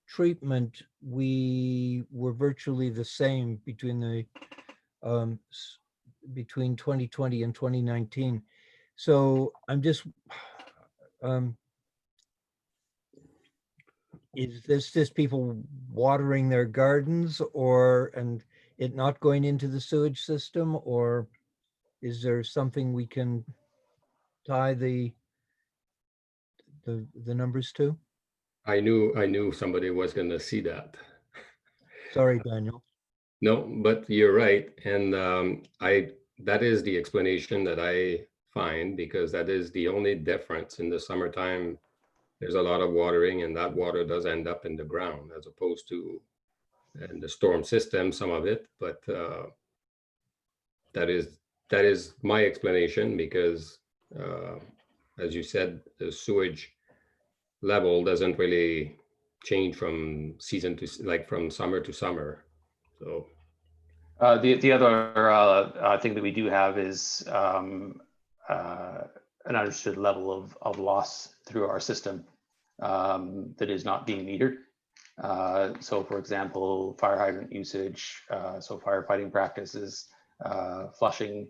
B: treatment, we were virtually the same between 2020 and 2019. So I'm just Is this just people watering their gardens and it not going into the sewage system, or is there something we can tie the numbers to?
I: I knew somebody was going to see that.
B: Sorry, Daniel.
I: No, but you're right. And that is the explanation that I find, because that is the only difference. In the summertime, there's a lot of watering, and that water does end up in the ground, as opposed to in the storm system, some of it. But that is my explanation, because as you said, the sewage level doesn't really change from season to, like, from summer to summer. So
H: the other thing that we do have is an understood level of loss through our system that is not being metered. So for example, fire hydrant usage, so firefighting practices, flushing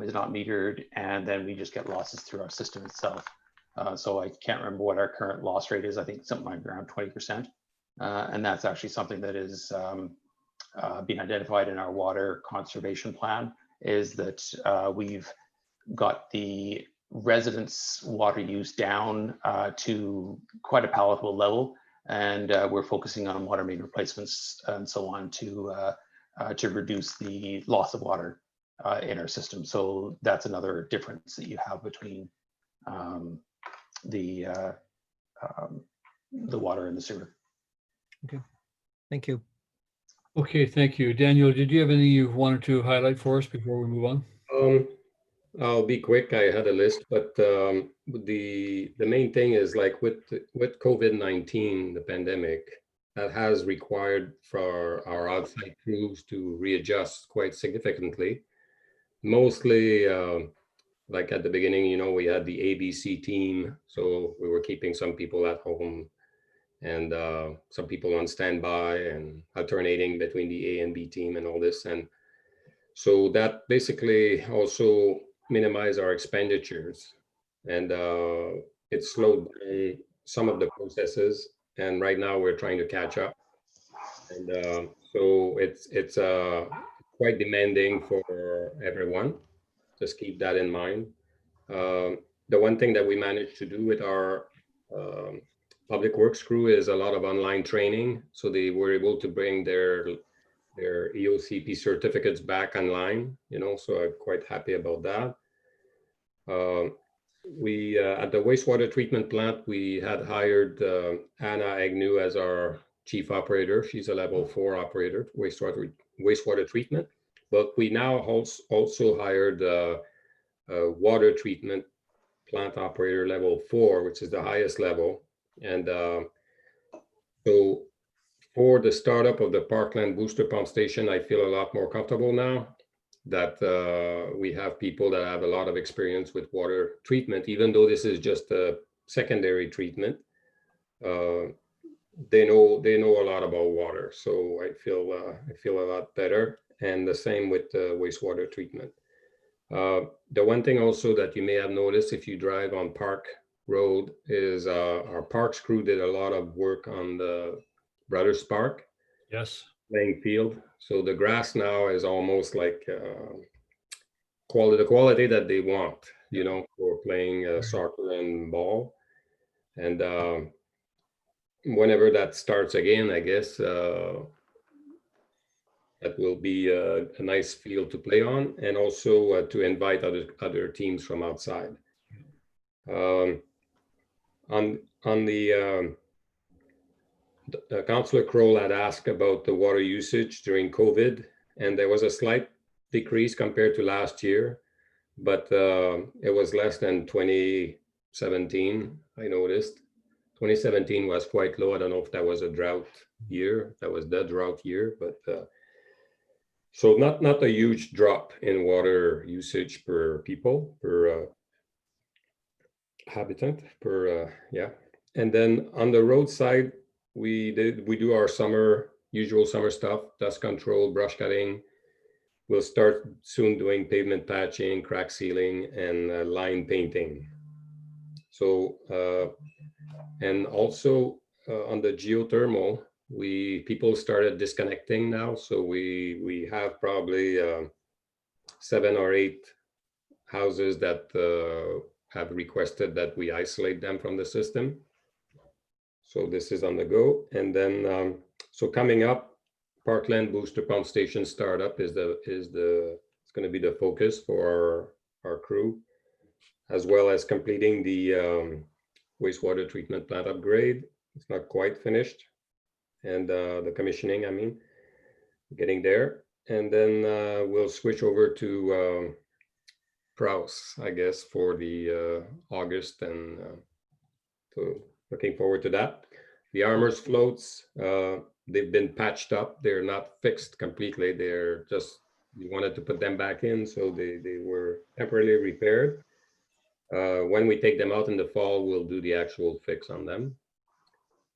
H: is not metered, and then we just get losses through our system itself. So I can't remember what our current loss rate is. I think something like around 20%. And that's actually something that is being identified in our water conservation plan, is that we've got the residents' water use down to quite a palatable level. And we're focusing on water main replacements and so on to reduce the loss of water in our system. So that's another difference that you have between the water and the sewer.
B: Okay, thank you.
A: Okay, thank you. Daniel, did you have anything you wanted to highlight for us before we move on?
I: I'll be quick. I had a list, but the main thing is, like, with COVID-19, the pandemic, that has required for our outside crews to readjust quite significantly. Mostly, like at the beginning, we had the ABC team, so we were keeping some people at home and some people on standby and alternating between the A and B team and all this. And so that basically also minimized our expenditures, and it slowed down some of the processes. And right now we're trying to catch up. And so it's quite demanding for everyone. Just keep that in mind. The one thing that we managed to do with our public works crew is a lot of online training. So they were able to bring their EOCP certificates back online, so I'm quite happy about that. We at the wastewater treatment plant, we had hired Anna Agnew as our chief operator. She's a level 4 operator, wastewater treatment. But we now also hired a water treatment plant operator level 4, which is the highest level. And so for the startup of the Parkland booster pump station, I feel a lot more comfortable now that we have people that have a lot of experience with water treatment, even though this is just a secondary treatment. They know a lot about water, so I feel a lot better. And the same with wastewater treatment. The one thing also that you may have noticed if you drive on Park Road is our parks crew did a lot of work on the Brothers Park.
A: Yes.
I: Playing field. So the grass now is almost like the quality that they want, for playing soccer and ball. And whenever that starts again, I guess that will be a nice field to play on, and also to invite other teams from outside. On the Councillor Kroll had asked about the water usage during COVID, and there was a slight decrease compared to last year, but it was less than 2017, I noticed. 2017 was quite low. I don't know if that was a drought year. That was the drought year, but so not a huge drop in water usage per people, per habitant, yeah. And then on the roadside, we do our usual summer stuff, dust control, brush cutting. We'll start soon doing pavement patching, crack sealing, and line painting. So, and also on the geothermal, people started disconnecting now. So we have probably 7 or 8 houses that have requested that we isolate them from the system. So this is on the go. And then, so coming up, Parkland Booster Pump Station startup is it's going to be the focus for our crew, as well as completing the wastewater treatment plant upgrade. It's not quite finished. And the commissioning, I mean, getting there. And then we'll switch over to Prowse, I guess, for the August, and so looking forward to that. The Armors floats, they've been patched up. They're not fixed completely. They're just, we wanted to put them back in, so they were temporarily repaired. When we take them out in the fall, we'll do the actual fix on them.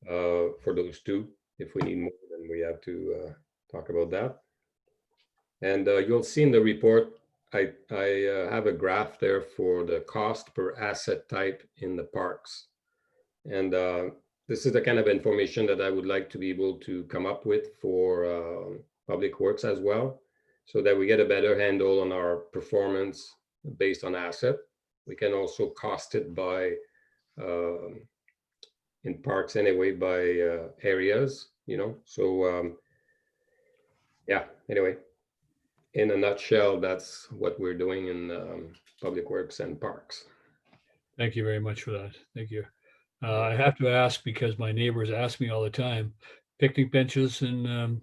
I: For those two, if we need more, then we have to talk about that. And you'll see in the report, I have a graph there for the cost per asset type in the parks. And this is the kind of information that I would like to be able to come up with for Public Works as well, so that we get a better handle on our performance based on asset. We can also cost it by, in parks anyway, by areas, you know, so yeah, anyway. In a nutshell, that's what we're doing in Public Works and Parks.
A: Thank you very much for that. Thank you. I have to ask, because my neighbors ask me all the time, picnic benches in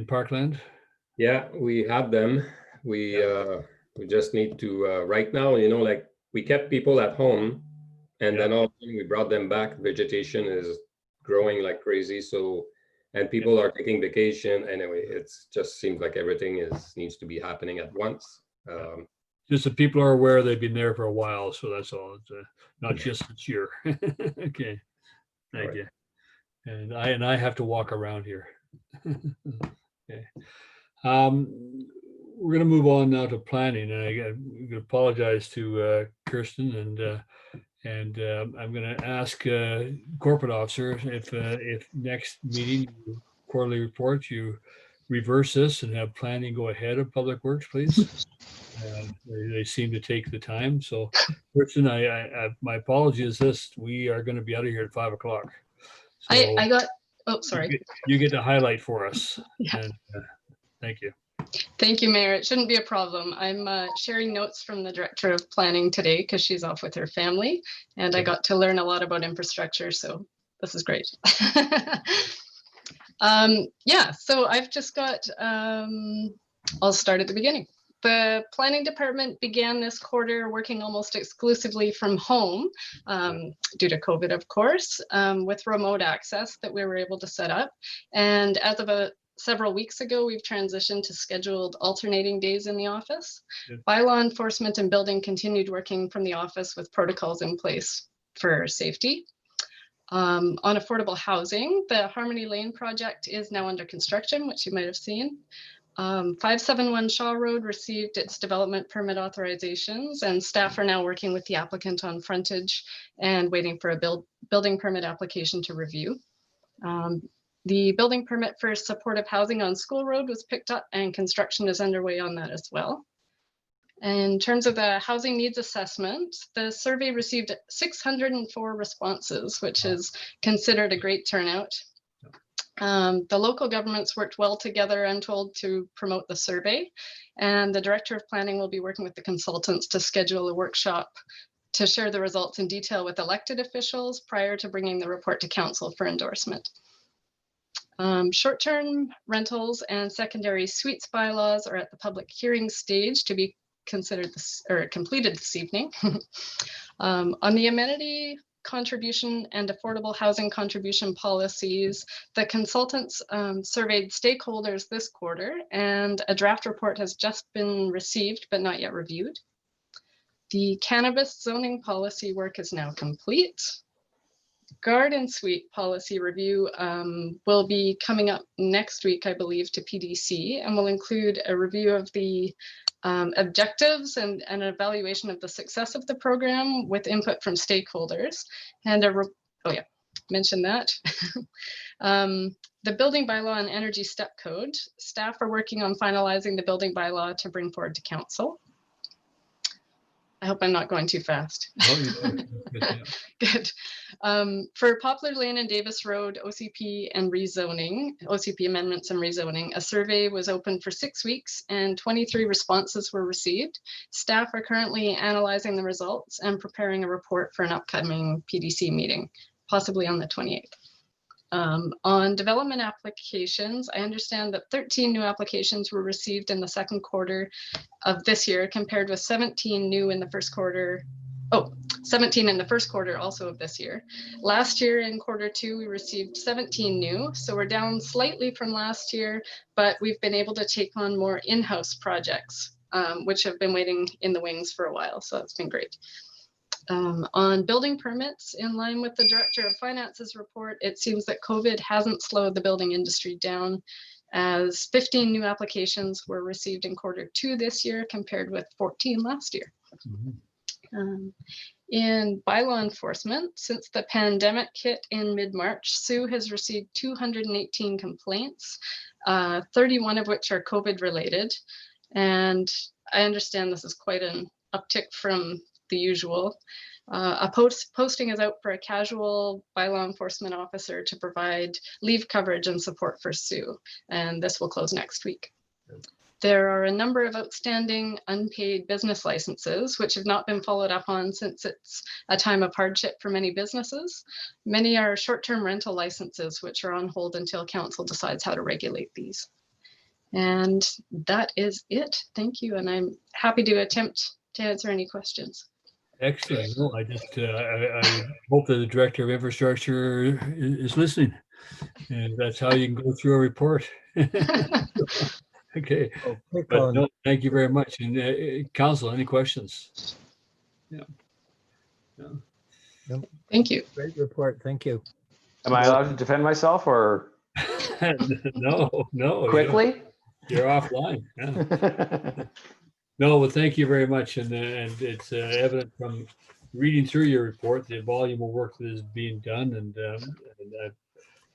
A: Parkland?
I: Yeah, we have them. We just need to, right now, you know, like we kept people at home, and then all of a sudden we brought them back. Vegetation is growing like crazy. So, and people are taking vacation anyway. It's just seems like everything needs to be happening at once.
A: Just that people are aware they've been there for a while, so that's all. It's not just this year. Okay, thank you. And I have to walk around here. Okay, we're going to move on now to planning, and I apologize to Kirsten, and I'm going to ask corporate officer if next meeting quarterly report you reverse this and have planning go ahead of Public Works, please. They seem to take the time. So, Kirsten, my apology is this: we are going to be out of here at 5 o'clock. So
K: I got. Oh, sorry.
A: You get to highlight for us.
K: Yeah.
A: And thank you.
K: Thank you, Mayor. It shouldn't be a problem. I'm sharing notes from the Director of Planning today because she's off with her family, and I got to learn a lot about infrastructure, so this is great. Yeah, so I've just got, I'll start at the beginning. The planning department began this quarter working almost exclusively from home due to COVID, of course, with remote access that we were able to set up. And as of several weeks ago, we've transitioned to scheduled alternating days in the office. Bylaw enforcement and building continued working from the office with protocols in place for safety. On affordable housing, the Harmony Lane project is now under construction, which you might have seen. 571 Shaw Road received its development permit authorizations, and staff are now working with the applicant on frontage and waiting for a building permit application to review. The building permit for supportive housing on School Road was picked up, and construction is underway on that as well. In terms of the housing needs assessment, the survey received 604 responses, which is considered a great turnout. The local governments worked well together, I'm told, to promote the survey, and the Director of Planning will be working with the consultants to schedule a workshop to share the results in detail with elected officials prior to bringing the report to Council for endorsement. Short-term rentals and secondary suites bylaws are at the public hearing stage to be considered completed this evening. On the amenity contribution and affordable housing contribution policies, the consultants surveyed stakeholders this quarter, and a draft report has just been received but not yet reviewed. The cannabis zoning policy work is now complete. Garden suite policy review will be coming up next week, I believe, to PDC, and will include a review of the objectives and an evaluation of the success of the program with input from stakeholders. And oh yeah, mentioned that. The building bylaw and energy step code. Staff are working on finalizing the building bylaw to bring forward to council. I hope I'm not going too fast.
A: Oh, you know.
K: Good. For Poplar Lane and Davis Road, OCP and rezoning, OCP amendments and rezoning, a survey was open for 6 weeks and 23 responses were received. Staff are currently analyzing the results and preparing a report for an upcoming PDC meeting, possibly on the 28th. On development applications, I understand that 13 new applications were received in the second quarter of this year, compared with 17 new in the first quarter. 17 in the first quarter also of this year. Last year in quarter 2, we received 17 new, so we're down slightly from last year, but we've been able to take on more in-house projects, which have been waiting in the wings for a while, so that's been great. On building permits, in line with the Director of Finance's report, it seems that COVID hasn't slowed the building industry down, as 15 new applications were received in quarter 2 this year compared with 14 last year.
A: Mm-hmm.
K: In bylaw enforcement, since the pandemic hit in mid-March, Sue has received 218 complaints, 31 of which are COVID related. And I understand this is quite an uptick from the usual. A posting is out for a casual bylaw enforcement officer to provide leave coverage and support for Sue, and this will close next week. There are a number of outstanding unpaid business licenses which have not been followed up on since it's a time of hardship for many businesses. Many are short-term rental licenses which are on hold until council decides how to regulate these. And that is it. Thank you, and I'm happy to attempt to answer any questions.
A: Excellent. No, I just I hope that the Director of Infrastructure is listening, and that's how you can go through a report. Okay, but no, thank you very much. And Council, any questions? Yeah.
B: No.
K: Thank you.
B: Great report. Thank you.
H: Am I allowed to defend myself or?
A: No.
H: Quickly?
A: You're offline. Yeah. No, well, thank you very much. And it's evident from reading through your report, the volume of work that is being done. And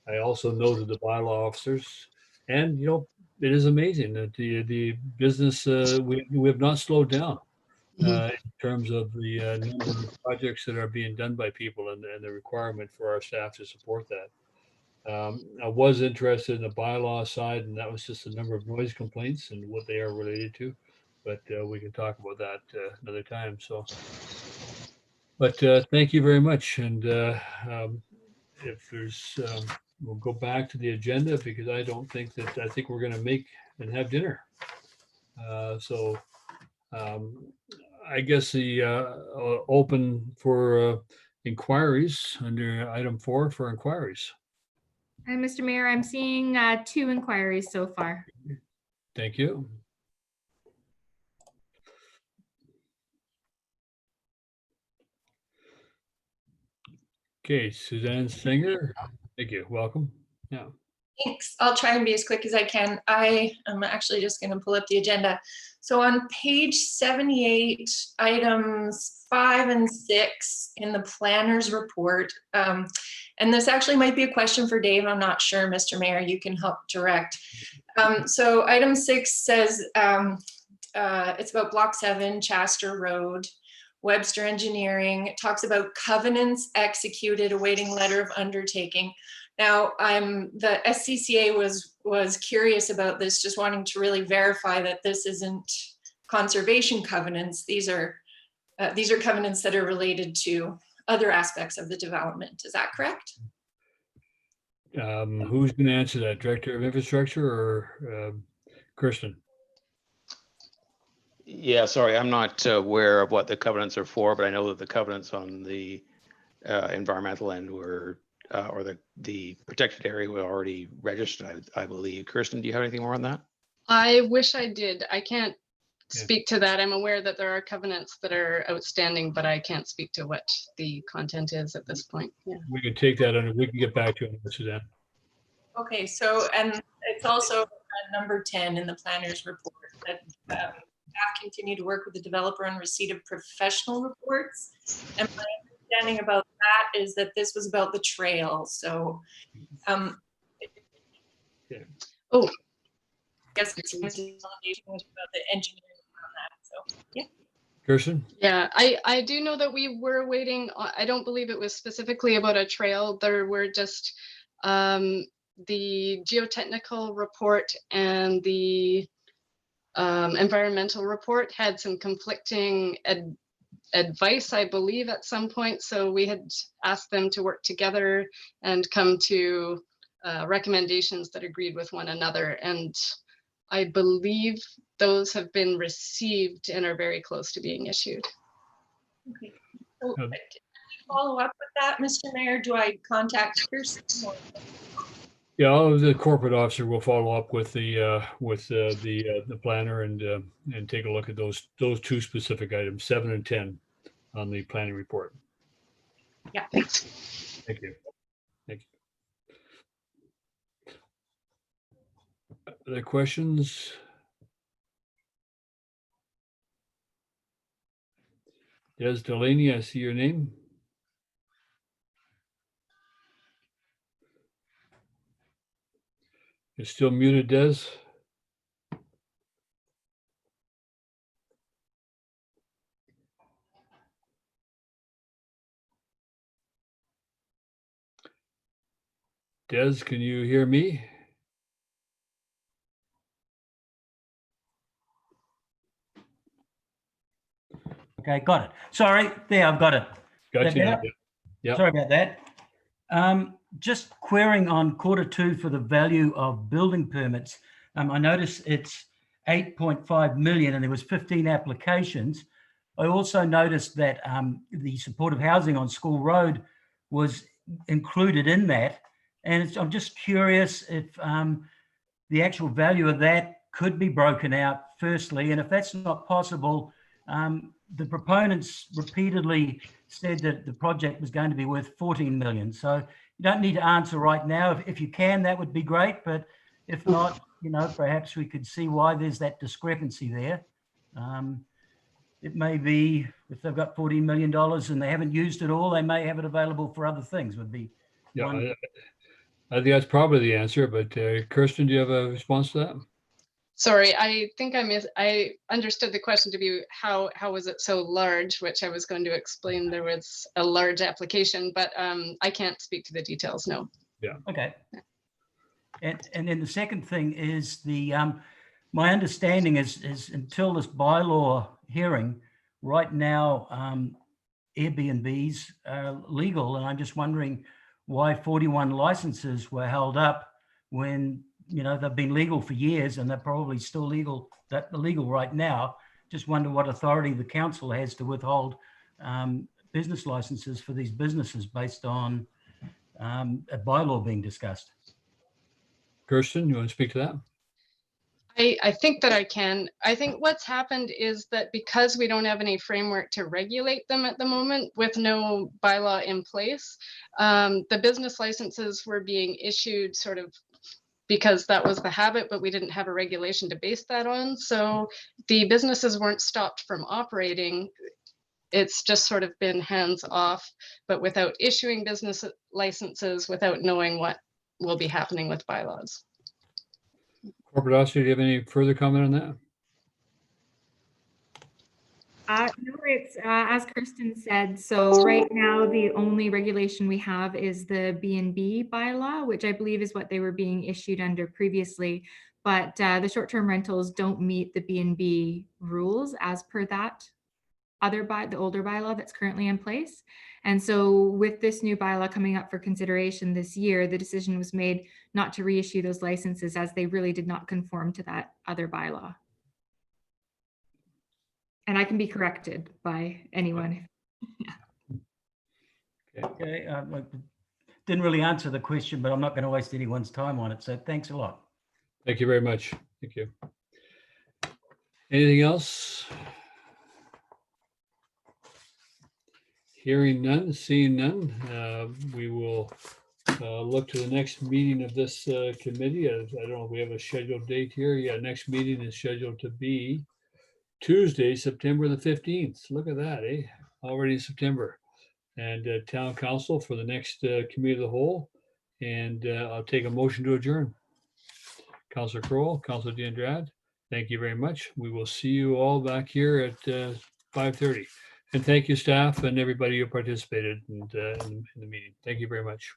A: I also noted the bylaw officers. And, it is amazing that the business, we have not slowed down in terms of the number of projects that are being done by people and the requirement for our staff to support that. I was interested in the bylaw side, and that was just the number of noise complaints and what they are related to. But we can talk about that another time. So, but thank you very much. And if there's, we'll go back to the agenda because I think we're going to make and have dinner. So I guess the open for inquiries under item 4 for inquiries.
E: Mr. Mayor, I'm seeing 2 inquiries so far.
A: Thank you. Okay, Suzanne Singer, thank you. Welcome. Yeah.
L: Thanks. I'll try and be as quick as I can. I am actually just going to pull up the agenda. So on page 78, items 5 and 6 in the planner's report, and this actually might be a question for Dave. I'm not sure, Mr. Mayor, you can help direct. So item 6 says it's about block 7, Chester Road. Webster Engineering. It talks about covenants executed awaiting letter of undertaking. Now, the SCCA was curious about this, just wanting to really verify that this isn't conservation covenants. These are covenants that are related to other aspects of the development. Is that correct?
A: Who's going to answer that? Director of Infrastructure or Kirsten?
H: Yeah, sorry, I'm not aware of what the covenants are for, but I know that the covenants on the environmental end were, or the protected area were already registered, I believe. Kirsten, do you have anything more on that?
K: I wish I did. I can't speak to that. I'm aware that there are covenants that are outstanding, but I can't speak to what the content is at this point. Yeah.
A: We can take that under, we can get back to it, Suzanne.
L: Okay, so, and it's also number 10 in the planner's report that staff continue to work with the developer on receipt of professional reports. And my understanding about that is that this was about the trail. So,
K: Oh,
L: I guess it's about the engineering on that. So, yeah.
A: Kirsten?
K: yeah, I do know that we were waiting. I don't believe it was specifically about a trail. There were just the geotechnical report and the environmental report had some conflicting advice, I believe, at some point. So we had asked them to work together and come to recommendations that agreed with one another. And I believe those have been received and are very close to being issued.
L: Okay. So, can we follow up with that, Mr. Mayor? Do I contact Kirsten?
A: Yeah, the corporate officer will follow up with the planner and take a look at those two specific items, 7 and 10, on the planning report.
L: Yeah.
K: Thanks.
A: Thank you. Thank you. Other questions? Des Delaney, I see your name. You're still muted, Des. Des, can you hear me?
M: Okay, got it. Sorry, there, I've got it.
A: Got you now. Yeah.
M: Sorry about that. Just querying on Q2 for the value of building permits. I noticed it's 8.5 million and there was 15 applications. I also noticed that the supportive housing on School Road was included in that. And I'm just curious if the actual value of that could be broken out firstly. And if that's not possible, the proponents repeatedly said that the project was going to be worth 14 million. So you don't need to answer right now. If you can, that would be great. But if not, you know, perhaps we could see why there's that discrepancy there. It may be if they've got $14 million and they haven't used it all, they may have it available for other things would be.
A: Yeah, I think that's probably the answer, but Kirsten, do you have a response to that?
K: Sorry, I think I understood the question to be how was it so large, which I was going to explain there was a large application, but I can't speak to the details, no.
A: Yeah.
M: Okay. And then the second thing is the my understanding is until this bylaw hearing, right now Airbnbs are legal, and I'm just wondering why 41 licenses were held up when, you know, they've been legal for years and they're probably still legal right now. Just wonder what authority the council has to withhold business licenses for these businesses based on a bylaw being discussed.
A: Kirsten, you want to speak to that?
K: I think that I can. I think what's happened is that because we don't have any framework to regulate them at the moment with no bylaw in place, the business licenses were being issued sort of because that was the habit, but we didn't have a regulation to base that on. So the businesses weren't stopped from operating. It's just sort of been hands off, but without issuing business licenses, without knowing what will be happening with bylaws.
A: Corporate officer, do you have any further comment on that?
E: No, it's as Kirsten said. So right now, the only regulation we have is the B&B bylaw, which I believe is what they were being issued under previously. But the short-term rentals don't meet the B&B rules as per that the older bylaw that's currently in place. And so with this new bylaw coming up for consideration this year, the decision was made not to reissue those licenses as they really did not conform to that other bylaw. And I can be corrected by anyone.
M: Okay, didn't really answer the question, but I'm not going to waste anyone's time on it. So thanks a lot.
A: Thank you very much. Thank you. Anything else? Hearing none, seeing none, we will look to the next meeting of this committee. I don't know if we have a scheduled date here. Yeah, next meeting is scheduled to be Tuesday, September the 15th. Look at that, eh? Already September. And town council for the next committee of the whole. And I'll take a motion to adjourn. Councilor Crowell, Councilor Diandrad, thank you very much. We will see you all back here at 5:30. And thank you, staff and everybody who participated in the meeting. Thank you very much.